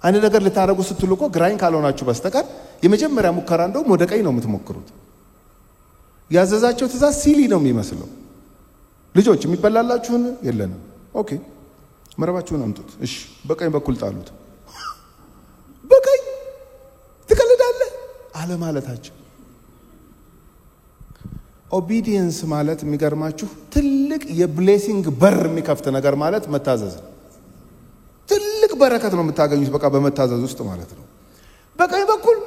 አንድ ነገር ልታረጉ ስትሉ እኮ ግራኝ ካልሆናችሁ በስተቀር የመጀመሪያ ሙከራ እንደውም ወደ ቀኝ ነው የምትሞክሩት። ያዘዛቸው ትእዛዝ ሲሊ ነው የሚመስለው። ልጆች የሚበላላችሁን የለንም። ኦኬ መረባችሁን አምጡት። እሺ በቀኝ በኩል ጣሉት። በቀኝ ትቀልዳለህ አለ ማለታቸው። ኦቢዲየንስ ማለት የሚገርማችሁ ትልቅ የብሌሲንግ በር የሚከፍት ነገር ማለት መታዘዝ ነው። ትልቅ በረከት ነው የምታገኙት በቃ በመታዘዝ ውስጥ ማለት ነው። በቀኝ በኩል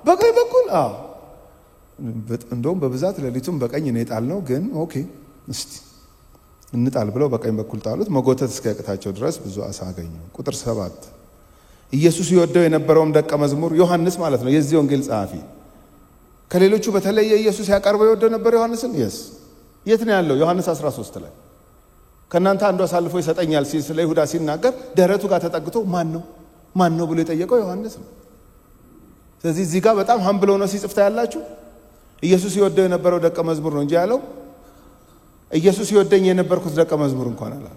በቀኝ በኩል እንደውም በብዛት ሌሊቱን በቀኝ ነው የጣልነው፣ ግን ኦኬ እስቲ እንጣል ብለው በቀኝ በኩል ጣሉት። መጎተት እስኪያቅታቸው ድረስ ብዙ ዓሣ አገኙ። ቁጥር 7 ኢየሱስ ይወደው የነበረውም ደቀ መዝሙር ዮሐንስ ማለት ነው የዚህ ወንጌል ጸሐፊ። ከሌሎቹ በተለየ ኢየሱስ ያቀርበው ይወደው ነበር ዮሐንስን። የት ነው ያለው? ዮሐንስ 13 ላይ ከናንተ አንዱ አሳልፎ ይሰጠኛል ሲል ስለ ይሁዳ ሲናገር ደረቱ ጋር ተጠግቶ ማን ነው ብሎ የጠየቀው ዮሐንስ ነው። ስለዚህ እዚህ ጋር በጣም ሀምብሎ ነው ሲጽፍታ ያላችሁ። ኢየሱስ ይወደው የነበረው ደቀ መዝሙር ነው እንጂ ያለው ኢየሱስ ይወደኝ የነበርኩት ደቀ መዝሙር እንኳን አላለ።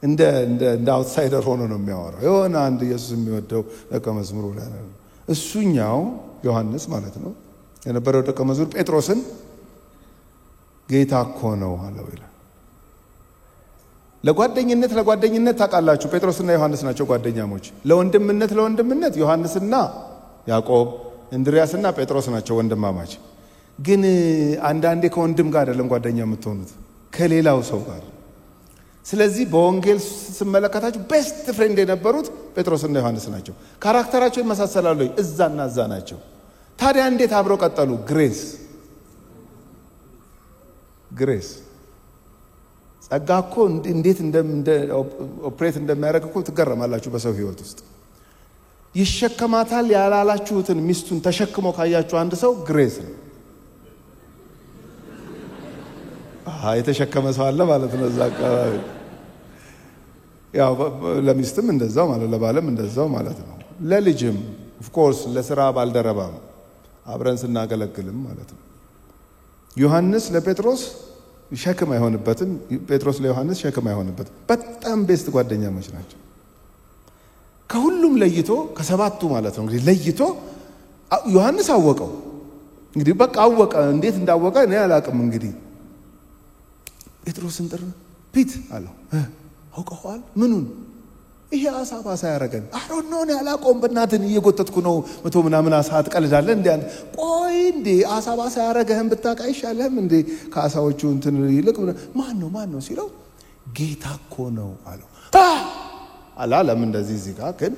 እንደ አውትሳይደር ሆኖ ነው የሚያወራው። የሆነ አንድ ኢየሱስ የሚወደው ደቀ መዝሙር ወላና እሱኛው ዮሐንስ ማለት ነው የነበረው ደቀ መዝሙር ጴጥሮስን ጌታ እኮ ነው አለው ይላል። ለጓደኝነት ታውቃላችሁ ጴጥሮስና ዮሐንስ ናቸው ጓደኛሞች። ለወንድምነት ዮሐንስና ያዕቆብ እንድሪያስና ጴጥሮስ ናቸው ወንድማማች። ግን አንዳንዴ ከወንድም ጋር አይደለም ጓደኛ የምትሆኑት ከሌላው ሰው ጋር። ስለዚህ በወንጌል ስመለከታችሁ ቤስት ፍሬንድ የነበሩት ጴጥሮስና ዮሐንስ ናቸው። ካራክተራቸው ይመሳሰላሉ፣ እዛና እዛ ናቸው። ታዲያ እንዴት አብረው ቀጠሉ? ግሬስ ጸጋ እኮ እንዴት ኦፕሬት እንደሚያደርግ እኮ ትገረማላችሁ። በሰው ህይወት ውስጥ ይሸከማታል ያላላችሁትን ሚስቱን ተሸክሞ ካያችሁ አንድ ሰው ግሬስ ነው። የተሸከመ ሰው አለ ማለት ነው እዛ አካባቢ። ያው ለሚስትም እንደዛው ማለት ለባለም እንደዛው ማለት ነው። ለልጅም ኦፍ ኮርስ ለሥራ ባልደረባም አብረን ስናገለግልም ማለት ነው። ዮሐንስ ለጴጥሮስ ሸክም አይሆንበትም፣ ጴጥሮስ ለዮሐንስ ሸክም አይሆንበትም። በጣም ቤስት ጓደኛሞች ናቸው። ከሁሉም ለይቶ ከሰባቱ ማለት ነው እንግዲህ ለይቶ ዮሐንስ አወቀው። እንግዲህ በቃ አወቀ። እንዴት እንዳወቀ እኔ አላቅም። እንግዲህ ጴጥሮስን ጥር ፒት አለው። አውቀዋል? ምኑን? ይሄ አሳ ባሳ ያረጋል። አሮን ነው ያላቆም በእናትን እየጎተትኩ ነው 100 ምናምን አሳ አትቀልዳለህ እንዴ? ቆይ እንዴ አሳ ባሳ ያረጋህን ብታውቅ አይሻልህም እንዴ? ከአሳዎቹ እንትን ይልቅ ማን ነው ሲለው ጌታ እኮ ነው አለው። አላለም እንደዚህ እዚህ ጋር ግን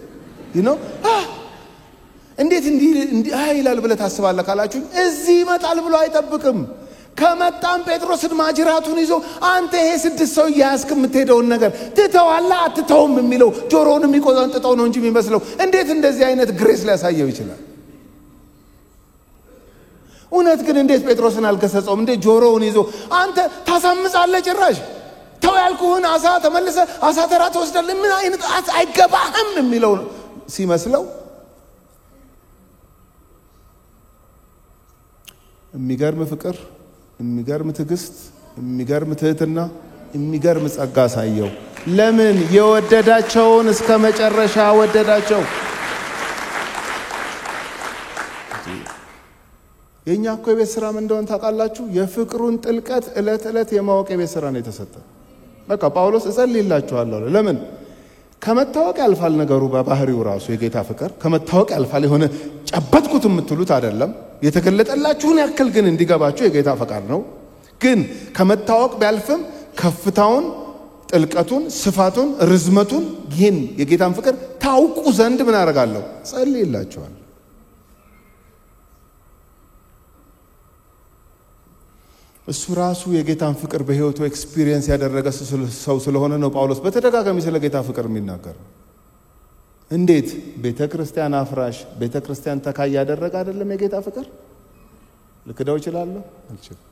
እንዴት እንዲህ ይላል ብለህ ታስባለህ ካላችሁ እዚህ ይመጣል ብሎ አይጠብቅም። ከመጣም ጴጥሮስን ማጅራቱን ይዞ አንተ ይሄ 6 ሰው ያስክ የምትሄደውን ነገር ትተዋለህ አትተውም የሚለው ጆሮውን የሚቆንጥጠው ነው እንጂ የሚመስለው እንዴት እንደዚህ አይነት ግሬስ ሊያሳየው ይችላል? እውነት ግን እንዴት ጴጥሮስን አልገሰጸውም? እንዴት ጆሮውን ይዞ አንተ ታሳምጻለህ ጭራሽ ተው ያልኩህን አሳ ተመልሰ አሳ ተራ ተወስዳለህ ምን አይነት አይገባህም የሚለው ሲመስለው የሚገርም ፍቅር፣ የሚገርም ትዕግስት፣ የሚገርም ትህትና፣ የሚገርም ጸጋ ሳየው። ለምን? የወደዳቸውን እስከ መጨረሻ ወደዳቸው። የኛ እኮ የቤት ስራ ምን እንደሆነ ታውቃላችሁ? የፍቅሩን ጥልቀት ዕለት የማወቅ የቤት ስራ ነው የተሰጠ። በቃ ጳውሎስ እጸልይላችኋለሁ አለ። ለምን? ከመታወቅ ያልፋል ነገሩ በባህሪው ራሱ የጌታ ፍቅር ከመታወቅ ያልፋል። የሆነ ጨበጥኩት የምትሉት አይደለም። የተገለጠላችሁን ያክል ግን እንዲገባችሁ የጌታ ፈቃድ ነው። ግን ከመታወቅ ቢያልፍም ከፍታውን፣ ጥልቀቱን፣ ስፋቱን፣ ርዝመቱን ይህን የጌታን ፍቅር ታውቁ ዘንድ ምን አደርጋለሁ? ጸልይላችኋለሁ። እሱ ራሱ የጌታን ፍቅር በህይወቱ ኤክስፒሪየንስ ያደረገ ሰው ስለሆነ ነው ጳውሎስ በተደጋጋሚ ስለ ጌታ ፍቅር የሚናገር። እንዴት ቤተክርስቲያን አፍራሽ ቤተክርስቲያን ተካይ ያደረገ አይደለም የጌታ ፍቅር? ልክደው ይችላልው? አልችልም።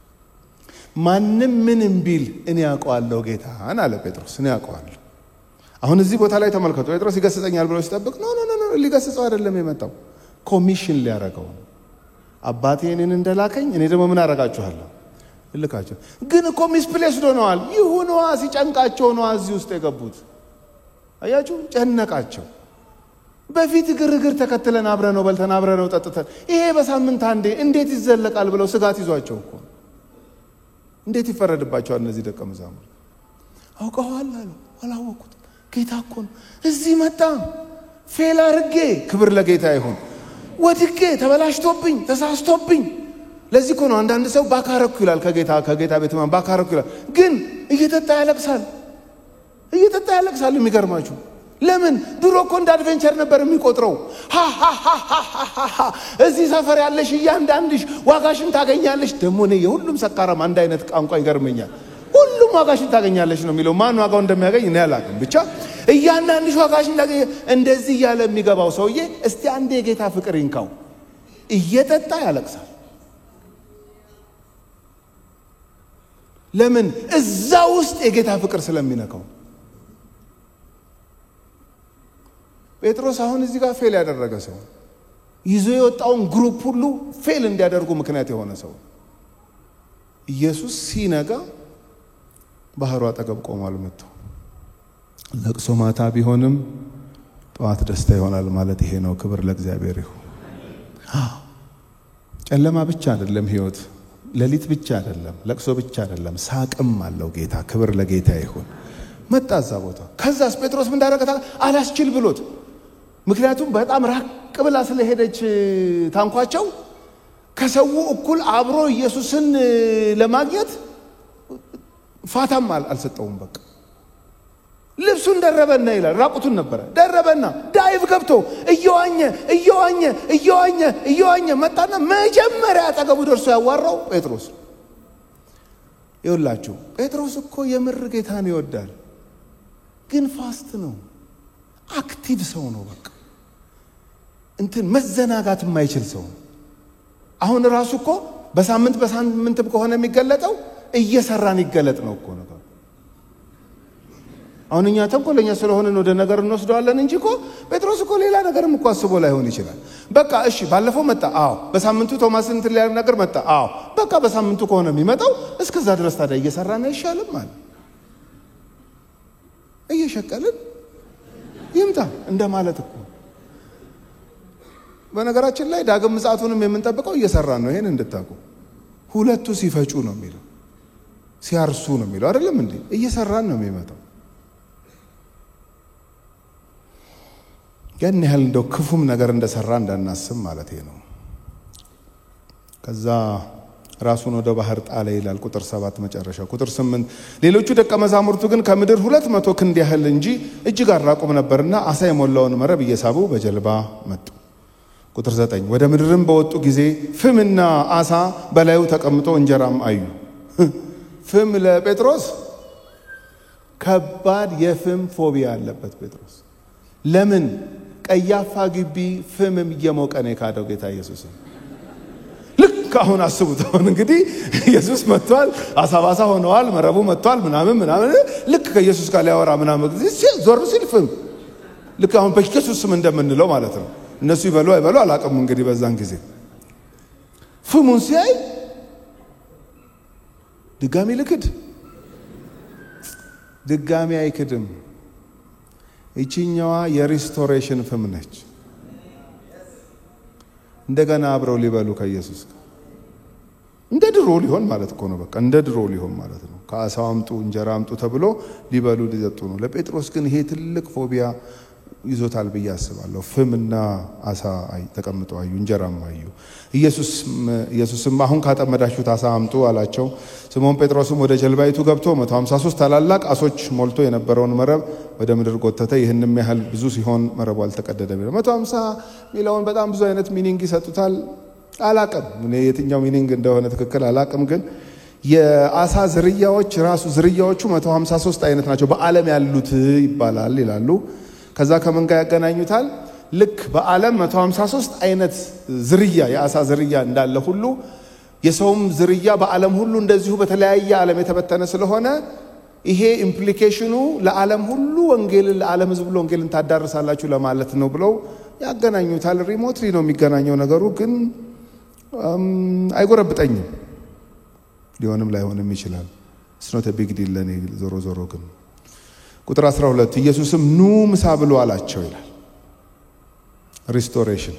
ማንም ምንም ቢል እኔ ያውቀዋለሁ ጌታን አለ ጴጥሮስ። እኔ ያውቀዋለሁ። አሁን እዚህ ቦታ ላይ ተመልከቱ። ጴጥሮስ ይገስጸኛል ብሎ ሲጠብቅ ኖ ሊገስጸው አይደለም የመጣው፣ ኮሚሽን ሊያረጋው። አባቴ እኔን እንደላከኝ እኔ ደግሞ ምን አረጋችኋለሁ? ልካቸው። ግን እኮ ሚስፕሌስድ ሆነዋል። ይሁንዋ ሲጨንቃቸው ነው እዚህ ውስጥ የገቡት። አያችሁ፣ ጨነቃቸው። በፊት ግርግር ተከትለን አብረን ነው በልተን አብረን ነው ጠጥተን ይሄ በሳምንት አንዴ እንዴት ይዘለቃል ብለው ስጋት ይዟቸው እኮ እንዴት ይፈረድባቸዋል እነዚህ ደቀ መዛሙርት? አውቀዋል አሉ። አላወቁት። ጌታ እኮ ነው። እዚህ መጣ ፌል አርጌ፣ ክብር ለጌታ ይሁን፣ ወድቄ ተበላሽቶብኝ ተሳስቶብኝ። ለዚህ እኮ ነው አንዳንድ ሰው ባካረኩ ይላል ከጌታ ቤት ማን ባካረኩ ይላል፣ ግን እየጠጣ ያለቅሳል። የሚገርማችሁ ለምን? ድሮ እኮ እንደ አድቬንቸር ነበር የሚቆጥረው። እዚህ ሰፈር ያለሽ እያንዳንድሽ ዋጋሽን ታገኛለሽ። ደግሞ እኔ የሁሉም ሰካራም አንድ አይነት ቋንቋ ይገርመኛል። ሁሉም ዋጋሽን ታገኛለሽ ነው የሚለው። ማን ዋጋው እንደሚያገኝ እኔ አላውቅም። ብቻ እያንዳንድሽ ዋጋሽን ታገኝ እንደዚህ እያለ የሚገባው ሰውዬ እስቲ አንዴ የጌታ ፍቅር ይንካው። እየጠጣ ያለቅሳል። ለምን? እዛ ውስጥ የጌታ ፍቅር ስለሚነካው። ጴጥሮስ አሁን እዚህ ጋር ፌል ያደረገ ሰው፣ ይዞ የወጣውን ግሩፕ ሁሉ ፌል እንዲያደርጉ ምክንያት የሆነ ሰው። ኢየሱስ ሲነጋ ባህሩ አጠገብ ቆሟል መጥቶ። ለቅሶ ማታ ቢሆንም ጠዋት ደስታ ይሆናል ማለት ይሄ ነው። ክብር ለእግዚአብሔር ይሁን። ጨለማ ብቻ አይደለም ህይወት፣ ሌሊት ብቻ አይደለም፣ ለቅሶ ብቻ አይደለም፣ ሳቅም አለው ጌታ። ክብር ለጌታ ይሁን። መጣ እዛ ቦታ። ከዛስ ጴጥሮስ ምን እንዳደረገ አላስችል ብሎት፣ ምክንያቱም በጣም ራቅ ብላ ስለሄደች ታንኳቸው ከሰው እኩል አብሮ ኢየሱስን ለማግኘት ፋታም አልሰጠውም። በቃ ልብሱን ደረበና ይላል፣ ራቁቱን ነበረ። ደረበና ዳይቭ ገብቶ እየዋኘ መጣና መጀመሪያ አጠገቡ ደርሶ ያዋራው ጴጥሮስ። ይኸውላችሁ ጴጥሮስ እኮ የምር ጌታን ይወዳል፣ ግን ፋስት ነው፣ አክቲቭ ሰው ነው። በቃ መዘናጋት የማይችል ሰው ነው። አሁን ራሱ እኮ በሳምንት ከሆነ የሚገለጠው እየሰራን ይገለጥ ነው እኮ ነው። አሁን እኛ ተንኮለኛ ስለሆነን ወደ ነገር እንወስደዋለን እንጂ እኮ ጴጥሮስ እኮ ሌላ ነገርም እኮ አስቦ ላይሆን ይችላል። በቃ እሺ ባለፈው መጣ፣ አዎ በሳምንቱ ቶማስን ሊያደርግ ነገር መጣ፣ አዎ በቃ በሳምንቱ ከሆነ የሚመጣው እስከዛ ድረስ ታዲያ እየሰራን አይሻልም ማለት እየሸቀልን ይምጣ እንደማለት እኮ። በነገራችን ላይ ዳግም ምጽአቱንም የምንጠብቀው እየሰራን ነው። ይሄን እንድታውቁ። ሁለቱ ሲፈጩ ነው የሚለው፣ ሲያርሱ ነው የሚለው አይደለም እንዴ? እየሰራን ነው የሚመጣው። ያን ያህል እንደው ክፉም ነገር እንደሰራ እንዳናስብ ማለት ነው። ከዛ ራሱን ወደ ባህር ጣለ ይላል ቁጥር 7 መጨረሻ። ቁጥር 8 ሌሎቹ ደቀ መዛሙርቱ ግን ከምድር 200 ክንድ ያህል እንጂ እጅግ አራቁም ነበርና አሳ የሞላውን መረብ እየሳቡ በጀልባ መጡ። ቁጥር 9 ወደ ምድርም በወጡ ጊዜ ፍምና አሳ በላዩ ተቀምጦ እንጀራም አዩ። ፍም ለጴጥሮስ ከባድ የፍም ፎቢያ አለበት ጴጥሮስ። ለምን? ቀያፋ ግቢ ፍምም እየሞቀ ነው የካደው ጌታ ኢየሱስ። ልክ አሁን አስቡት። አሁን እንግዲህ ኢየሱስ መጥቷል፣ አሳባሳ ሆነዋል፣ መረቡ መጥቷል ምናምን ልክ ከኢየሱስ ጋር ሊያወራ ምናምን ዞር ሲል ፍም፣ ልክ አሁን በኢየሱስ ስም እንደምንለው ማለት ነው። እነሱ ይበሉ አይበሉ አላውቅም። እንግዲህ በዛን ጊዜ ፍሙን ሲያይ ድጋሚ አይክድም። ይቺኛዋ የሪስቶሬሽን ፍም ነች። እንደገና አብረው ሊበሉ ከኢየሱስ ጋር እንደ ድሮ ሊሆን ማለት እኮ ነው። በቃ እንደ ድሮ ሊሆን ማለት ነው። ከአሳው አምጡ እንጀራ አምጡ ተብሎ ሊበሉ ሊጠጡ ነው። ለጴጥሮስ ግን ይሄ ትልቅ ፎቢያ ይዞታል ብዬ አስባለሁ። ፍምና አሳ ተቀምጦ አዩ፣ እንጀራም አዩ። ኢየሱስም አሁን ካጠመዳችሁት አሳ አምጡ አላቸው። ስምዖን ጴጥሮስም ወደ ጀልባይቱ ገብቶ 153 ታላላቅ አሶች ሞልቶ የነበረውን መረብ ወደ ምድር ጎተተ። ይህንም ያህል ብዙ ሲሆን መረቡ አልተቀደደም። 150 ሚሊዮን በጣም ብዙ አይነት ሚኒንግ ይሰጡታል። አላቅም እኔ የትኛው ሚኒንግ እንደሆነ ትክክል አላቅም። ግን የአሳ ዝርያዎች ራሱ ዝርያዎቹ 153 አይነት ናቸው በዓለም ያሉት ይባላል ይላሉ። ከዛ ከምን ጋር ያገናኙታል? ልክ በዓለም 153 አይነት ዝርያ የአሳ ዝርያ እንዳለ ሁሉ የሰውም ዝርያ በዓለም ሁሉ እንደዚሁ በተለያየ ዓለም የተበተነ ስለሆነ ይሄ ኢምፕሊኬሽኑ ለዓለም ሁሉ ወንጌልን ለዓለም ሕዝብ ሁሉ ወንጌልን ታዳርሳላችሁ ለማለት ነው ብለው ያገናኙታል። ሪሞትሊ ነው የሚገናኘው ነገሩ፣ ግን አይጎረብጠኝም። ሊሆንም ላይሆንም ይችላል። ስኖተ ቢግ ዲል ለኔ ዞሮ ግን ቁጥር 12 ኢየሱስም ኑ ምሳ ብሎ አላቸው ይላል። ሪስቶሬሽን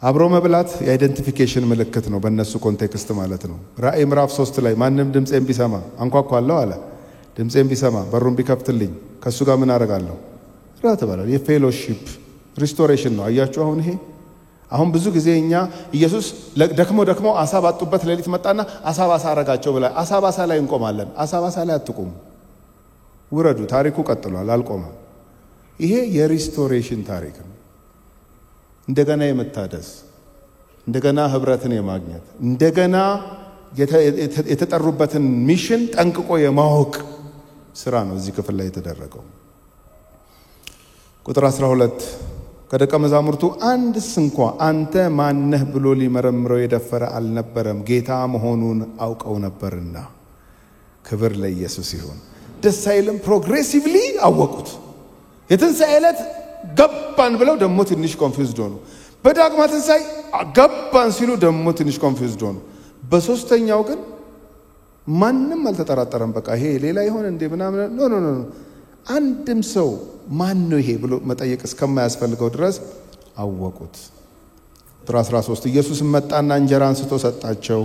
አብሮ መብላት የአይደንቲፊኬሽን ምልክት ነው በእነሱ ኮንቴክስት ማለት ነው። ራእይ ምዕራፍ 3 ላይ ማንም ድምፄን ቢሰማ አንኳኳለሁ አለ። ድምፄን ቢሰማ በሩን ቢከፍትልኝ ከሱ ጋር ምን አደርጋለሁ? ራት እበላለሁ። የፌሎሺፕ ሪስቶሬሽን ነው። አያችሁ አሁን ብዙ ጊዜ እኛ ኢየሱስ ደክሞ አሳ ባጡበት ሌሊት መጣና አሳ ባሳ አረጋቸው ብላ አሳ ባሳ ላይ እንቆማለን። አሳ ባሳ ላይ አትቆሙ፣ ውረዱ። ታሪኩ ቀጥሏል፣ አልቆመም። ይሄ የሪስቶሬሽን ታሪክ ነው። እንደገና የመታደስ እንደገና ህብረትን የማግኘት እንደገና የተጠሩበትን ሚሽን ጠንቅቆ የማወቅ ስራ ነው እዚህ ክፍል ላይ የተደረገው። ቁጥር 12 ከደቀ መዛሙርቱ አንድስ እንኳ አንተ ማነህ ብሎ ሊመረምረው የደፈረ አልነበረም፣ ጌታ መሆኑን አውቀው ነበርና። ክብር ለኢየሱስ ይሁን። ደስ አይልም? ፕሮግሬሲቭሊ አወቁት። የትንሣኤ ዕለት ገባን ብለው ደግሞ ትንሽ ኮንፊውዝድ ሆኑ። በዳግማ ትንሣኤ ገባን ሲሉ ደግሞ ትንሽ ኮንፊውዝድ ሆኑ። በሶስተኛው ግን ማንም አልተጠራጠረም። በቃ ይሄ ሌላ ይሆን እንዴ ምናምን ኖ አንድም ሰው ማን ነው ይሄ ብሎ መጠየቅ እስከማያስፈልገው ድረስ አወቁት። ቁጥር 13 ኢየሱስ መጣና እንጀራ አንስቶ ሰጣቸው፣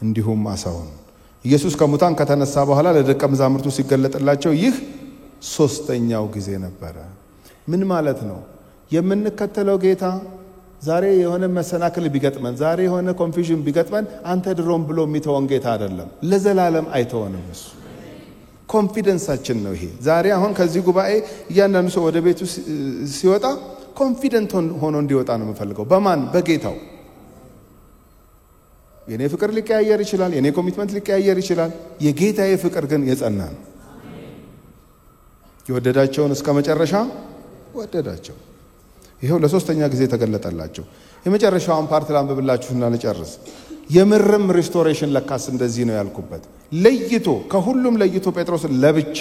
እንዲሁም አሳውን። ኢየሱስ ከሙታን ከተነሳ በኋላ ለደቀ መዛሙርቱ ሲገለጥላቸው ይህ ሶስተኛው ጊዜ ነበረ። ምን ማለት ነው? የምንከተለው ጌታ ዛሬ የሆነ መሰናክል ቢገጥመን፣ ዛሬ የሆነ ኮንፊውዥን ቢገጥመን አንተ ድሮም ብሎ የሚተወን ጌታ አይደለም። ለዘላለም አይተወንም። እሱ ኮንፊደንሳችን ነው። ይሄ ዛሬ አሁን ከዚህ ጉባኤ እያንዳንዱ ሰው ወደ ቤቱ ሲወጣ ኮንፊደንት ሆኖ እንዲወጣ ነው የምፈልገው። በማን? በጌታው። የኔ ፍቅር ሊቀያየር ይችላል፣ የኔ ኮሚትመንት ሊቀያየር ይችላል። የጌታዬ ፍቅር ግን የጸና ነው። የወደዳቸውን እስከ መጨረሻ ወደዳቸው። ይሄው ለሶስተኛ ጊዜ ተገለጠላቸው። የመጨረሻውን ፓርት ላንብብላችሁና ልጨርስ። የምርም ሪስቶሬሽን ለካስ እንደዚህ ነው ያልኩበት። ለይቶ ከሁሉም ለይቶ ጴጥሮስን ለብቻ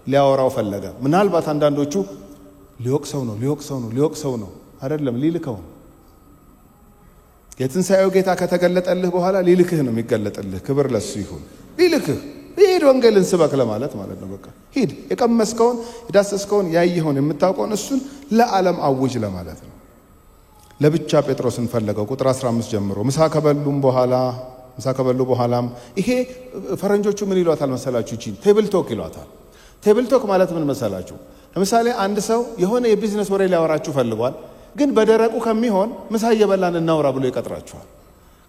ሊያወራው ፈለገ። ምናልባት አንዳንዶቹ ሊወቅሰው ነው አይደለም፣ ሊልከው ነው። የትንሣኤው ጌታ ከተገለጠልህ በኋላ ሊልክህ ነው የሚገለጥልህ። ክብር ለሱ ይሁን። ሊልክህ ሂድ ወንጌልን ስበክ ለማለት ማለት ነው። በቃ ሂድ፣ የቀመስከውን የዳሰስከውን ያየኸውን የምታውቀውን እሱን ለዓለም አውጅ ለማለት ነው። ለብቻ ጴጥሮስን ፈለገው። ቁጥር 15 ጀምሮ ምሳ ከበሉ በኋላም ይሄ ፈረንጆቹ ምን ይሏታል መሰላችሁ? እቺ ቴብል ቶክ ይሏታል። ቴብል ቶክ ማለት ምን መሰላችሁ? ለምሳሌ አንድ ሰው የሆነ የቢዝነስ ወሬ ሊያወራችሁ ፈልጓል፣ ግን በደረቁ ከሚሆን ምሳ እየበላን እናውራ ብሎ ይቀጥራችኋል።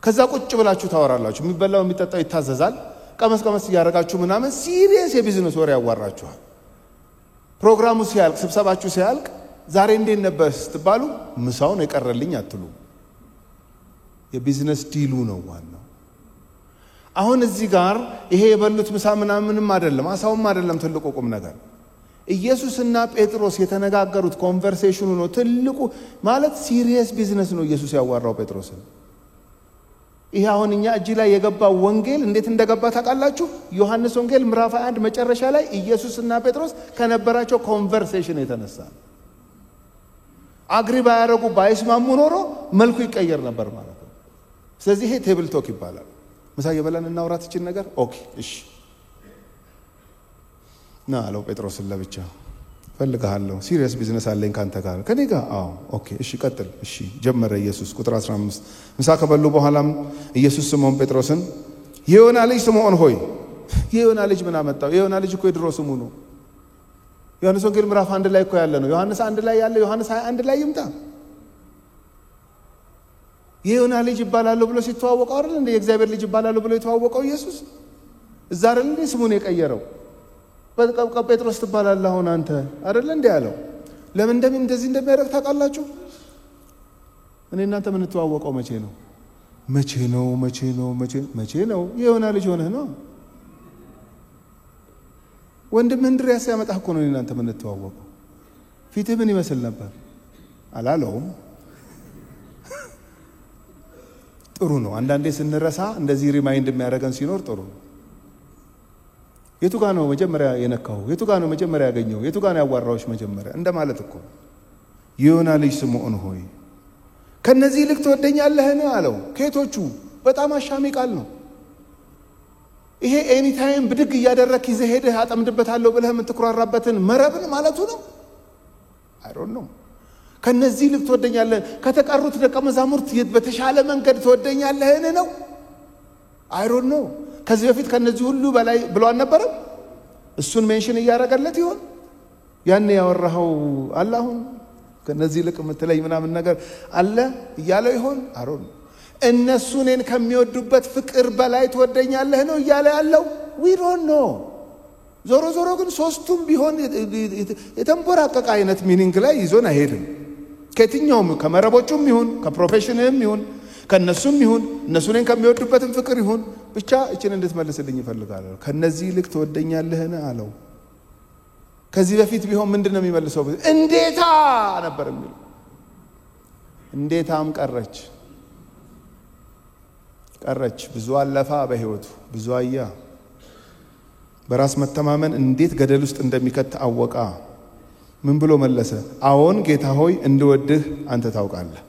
ከዛ ቁጭ ብላችሁ ታወራላችሁ። የሚበላው የሚጠጣው ይታዘዛል። ቀመስ እያደረጋችሁ ምናምን ሲሪየስ የቢዝነስ ወሬ ያዋራችኋል። ፕሮግራሙ ሲያልቅ፣ ስብሰባችሁ ሲያልቅ ዛሬ እንዴት ነበር ስትባሉ ምሳውን የቀረልኝ አትሉ። የቢዝነስ ዲሉ ነው ዋናው። አሁን እዚህ ጋር ይሄ የበሉት ምሳ ምናምንም አይደለም፣ አሳውም አይደለም። ትልቁ ቁም ነገር ኢየሱስና ጴጥሮስ የተነጋገሩት ኮንቨርሴሽኑ ነው ትልቁ። ማለት ሲሪየስ ቢዝነስ ነው ኢየሱስ ያዋራው ጴጥሮስን። ይሄ አሁን እኛ እጅ ላይ የገባው ወንጌል እንዴት እንደገባ ታውቃላችሁ? ዮሐንስ ወንጌል ምዕራፍ 1 መጨረሻ ላይ ኢየሱስና ጴጥሮስ ከነበራቸው ኮንቨርሴሽን የተነሳ አግሪ ባያረጉ ባይስማሙ ኖሮ መልኩ ይቀየር ነበር ማለት ነው። ስለዚህ ይሄ ቴብል ቶክ ይባላል። ምሳ እየበላን እናውራት ይችል ነገር ኦኬ እሺ ና አለው ጴጥሮስን ለብቻ። ፈልግሃለሁ፣ ሲሪየስ ቢዝነስ አለኝ ካንተ ጋር ከኔ ጋር። አዎ ኦኬ እሺ ቀጥል። እሺ ጀመረ ኢየሱስ። ቁጥር 15 ምሳ ከበሉ በኋላም ኢየሱስ ስምዖን ጴጥሮስን የዮና ልጅ ስምዖን ሆይ። የዮና ልጅ ምን አመጣው? የዮና ልጅ እኮ የድሮ ስሙ ነው። ዮሐንስ ወንጌል ምዕራፍ 1 ላይ እኮ ያለ ነው። ዮሐንስ 1 ላይ ያለ ዮሐንስ 21 ላይ ይምጣ። የዮና ልጅ ይባላል ብሎ ሲተዋወቀው አይደል እንዴ? የእግዚአብሔር ልጅ ይባላል ብሎ የተዋወቀው ኢየሱስ እዛ አይደል እንዴ ስሙን የቀየረው? በቃ ጴጥሮስ ትባላለህ አሁን አንተ አይደል እንዴ ያለው። ለምን እንደዚህ እንደሚያደርግ ታውቃላችሁ? እኔ እናንተ ምን ተዋወቀው መቼ ነው? የዮና ልጅ ሆነህ ነው። ወንድምህ እንድርያስ ያመጣህ እኮ ነው እናንተ ምን ተዋወቀው። ፊትህ ምን ይመስል ነበር አላለውም። ጥሩ ነው አንዳንዴ ስንረሳ እንደዚህ ሪማይንድ የሚያደርገን ሲኖር ጥሩ ነው። የቱ ጋር ነው መጀመሪያ የነካው? የቱ ጋር ነው መጀመሪያ ያገኘው? የቱ ጋር ነው ያዋራዎች መጀመሪያ እንደማለት እኮ። የዮና ልጅ ስምዖን ሆይ ከነዚህ ይልቅ ትወደኛለህን አለው። ከየቶቹ? በጣም አሻሚ ቃል ነው ይሄ። ኤኒ ታይም ብድግ እያደረክ ይዘህ ሄደህ አጠምድበታለሁ ብለህ የምትኩራራበትን መረብን ማለቱ ነው። አይ ዶንት ኖ። ከነዚህ ይልቅ ትወደኛለህ፣ ከተቀሩት ደቀ መዛሙርት በተሻለ መንገድ ትወደኛለህን ነው። አይ ዶንት ኖ። ከዚህ በፊት ከነዚህ ሁሉ በላይ ብሎ አልነበረም? እሱን ሜንሽን እያደረገለት ይሆን? ያን ያወራው አለ አሁን ከነዚህ ይልቅ የምትለይ ምናምን ነገር አለ እያለው ይሆን? አሮን እነሱ እኔን ከሚወዱበት ፍቅር በላይ ትወደኛለህ ነው እያለ ያለው። ዊ ዶንት ኖ። ዞሮ ግን ሶስቱም ቢሆን የተንቦራቀቀ አይነት ሚኒንግ ላይ ይዞን አይሄድም። ከየትኛውም ከመረቦቹም ይሁን ከፕሮፌሽንም ይሁን ከነሱም ይሁን እነሱ እኔን ከሚወዱበትም ፍቅር ይሁን ብቻ እቺን እንድትመልስልኝ ይፈልጋል። ከነዚህ ይልቅ ትወደኛለህን አለው። ከዚህ በፊት ቢሆን ምንድነው የሚመልሰው? እንዴታ ነበር የሚለው። እንዴታም ቀረች። ብዙ አለፋ በህይወቱ ብዙ አያ። በራስ መተማመን እንዴት ገደል ውስጥ እንደሚከት አወቃ። ምን ብሎ መለሰ? አዎን ጌታ ሆይ እንድወድህ አንተ ታውቃለህ።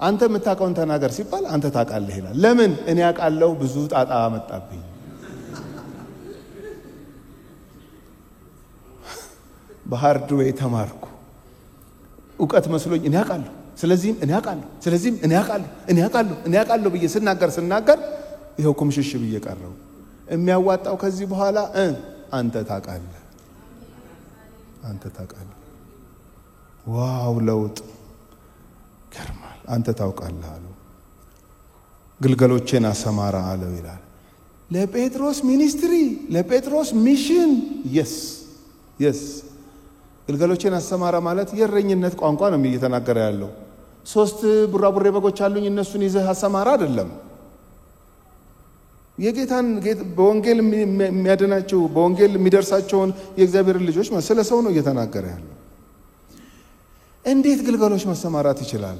አንተ የምታውቀውን ተናገር ሲባል አንተ ታውቃለህ ይላል። ለምን? እኔ አውቃለሁ ብዙ ጣጣ መጣብኝ። በሃርድዌይ ተማርኩ። ዕውቀት መስሎኝ እኔ አውቃለሁ፣ ስለዚህም እኔ አውቃለሁ፣ ስለዚህም እኔ አውቃለሁ ብዬ ስናገር ይሄው ኩምሽሽ ብዬ ቀረው። የሚያዋጣው ከዚህ በኋላ አንተ ታውቃለህ። ዋው ለውጥ ገርማል። አንተ ታውቃለህ አለው። ግልገሎቼን አሰማራ አለው ይላል። ለጴጥሮስ ሚኒስትሪ፣ ለጴጥሮስ ሚሽን yes ግልገሎቼን አሰማራ ማለት የእረኝነት ቋንቋ ነው እየተናገረ ያለው። 3 ቡራቡሬ በጎች አሉኝ እነሱን ይዘህ አሰማራ አይደለም። የጌታን በወንጌል የሚያድናቸው በወንጌል የሚደርሳቸውን የእግዚአብሔር ልጆች ስለ ሰው ነው እየተናገረ ያለው። እንዴት ግልገሎች መሰማራት ይችላል?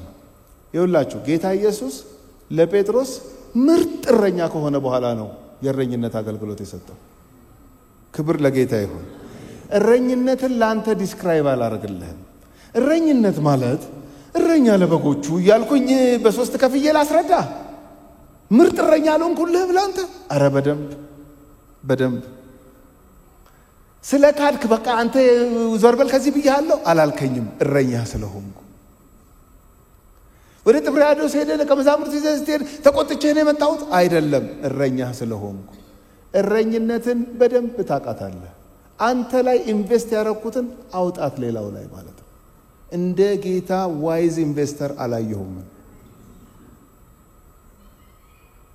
ይኸውላችሁ ጌታ ኢየሱስ ለጴጥሮስ ምርጥ እረኛ ከሆነ በኋላ ነው የእረኝነት አገልግሎት የሰጠው። ክብር ለጌታ ይሁን። እረኝነትን ላንተ ዲስክራይብ አላደርግልህም። እረኝነት ማለት እረኛ ለበጎቹ እያልኩኝ በ3 ከፍዬ ላስረዳ። ምርጥ እረኛ አልሆንኩልህ ብላንተ? አረ በደንብ ስለ ካድክ በቃ አንተ ዞርበል ከዚህ ብያለሁ አላልከኝም። እረኛ ስለሆንኩ ወደ ጥብርያዶስ ሄደህ ከመዛሙርት ይዘህ ስትሄድ ተቆጥቼ ነው የመጣሁት አይደለም። እረኛ ስለሆንኩ እረኝነትን በደንብ ታውቃታለህ። አንተ ላይ ኢንቨስት ያደረኩትን አውጣት ሌላው ላይ ማለት ነው። እንደ ጌታ ዋይዝ ኢንቨስተር አላየሁም።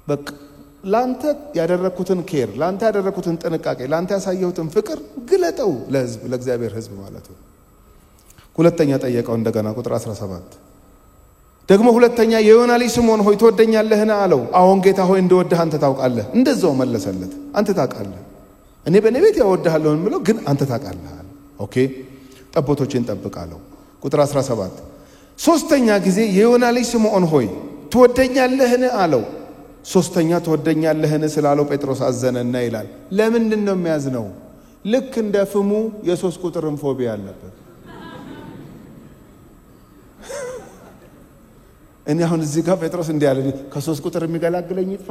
በቃ ላንተ ያደረኩትን ኬር፣ ላንተ ያደረኩትን ጥንቃቄ፣ ላንተ ያሳየሁትን ፍቅር ግለጠው ለሕዝብ ለእግዚአብሔር ሕዝብ ማለት ነው። ሁለተኛ ጠየቀው እንደገና ቁጥር 17 ደግሞ ሁለተኛ የዮና ልጅ ስምዖን ሆይ ትወደኛለህን አለው። አዎን ጌታ ሆይ እንደወድህ አንተ ታውቃለህ። እንደዛው መለሰለት። አንተ ታውቃለህ። እኔ በእኔ ቤት ያወድሃለሁ የምለው ግን አንተ ታውቃለህ። ኦኬ ጠቦቶችን ጠብቃለሁ። ቁጥር 17 ሶስተኛ ጊዜ የዮና ልጅ ስምዖን ሆይ ትወደኛለህን አለው። ሶስተኛ ትወደኛለህን ስላለው ጴጥሮስ አዘነና ይላል። ለምንድን ነው የሚያዝነው? ልክ እንደ ፍሙ የ3 ቁጥርን ፎቢያ አለበት። እኔ አሁን እዚህ ጋር ጴጥሮስ እንዲህ ያለ ከ3 ቁጥር የሚገላግለኝ ይጥፋ።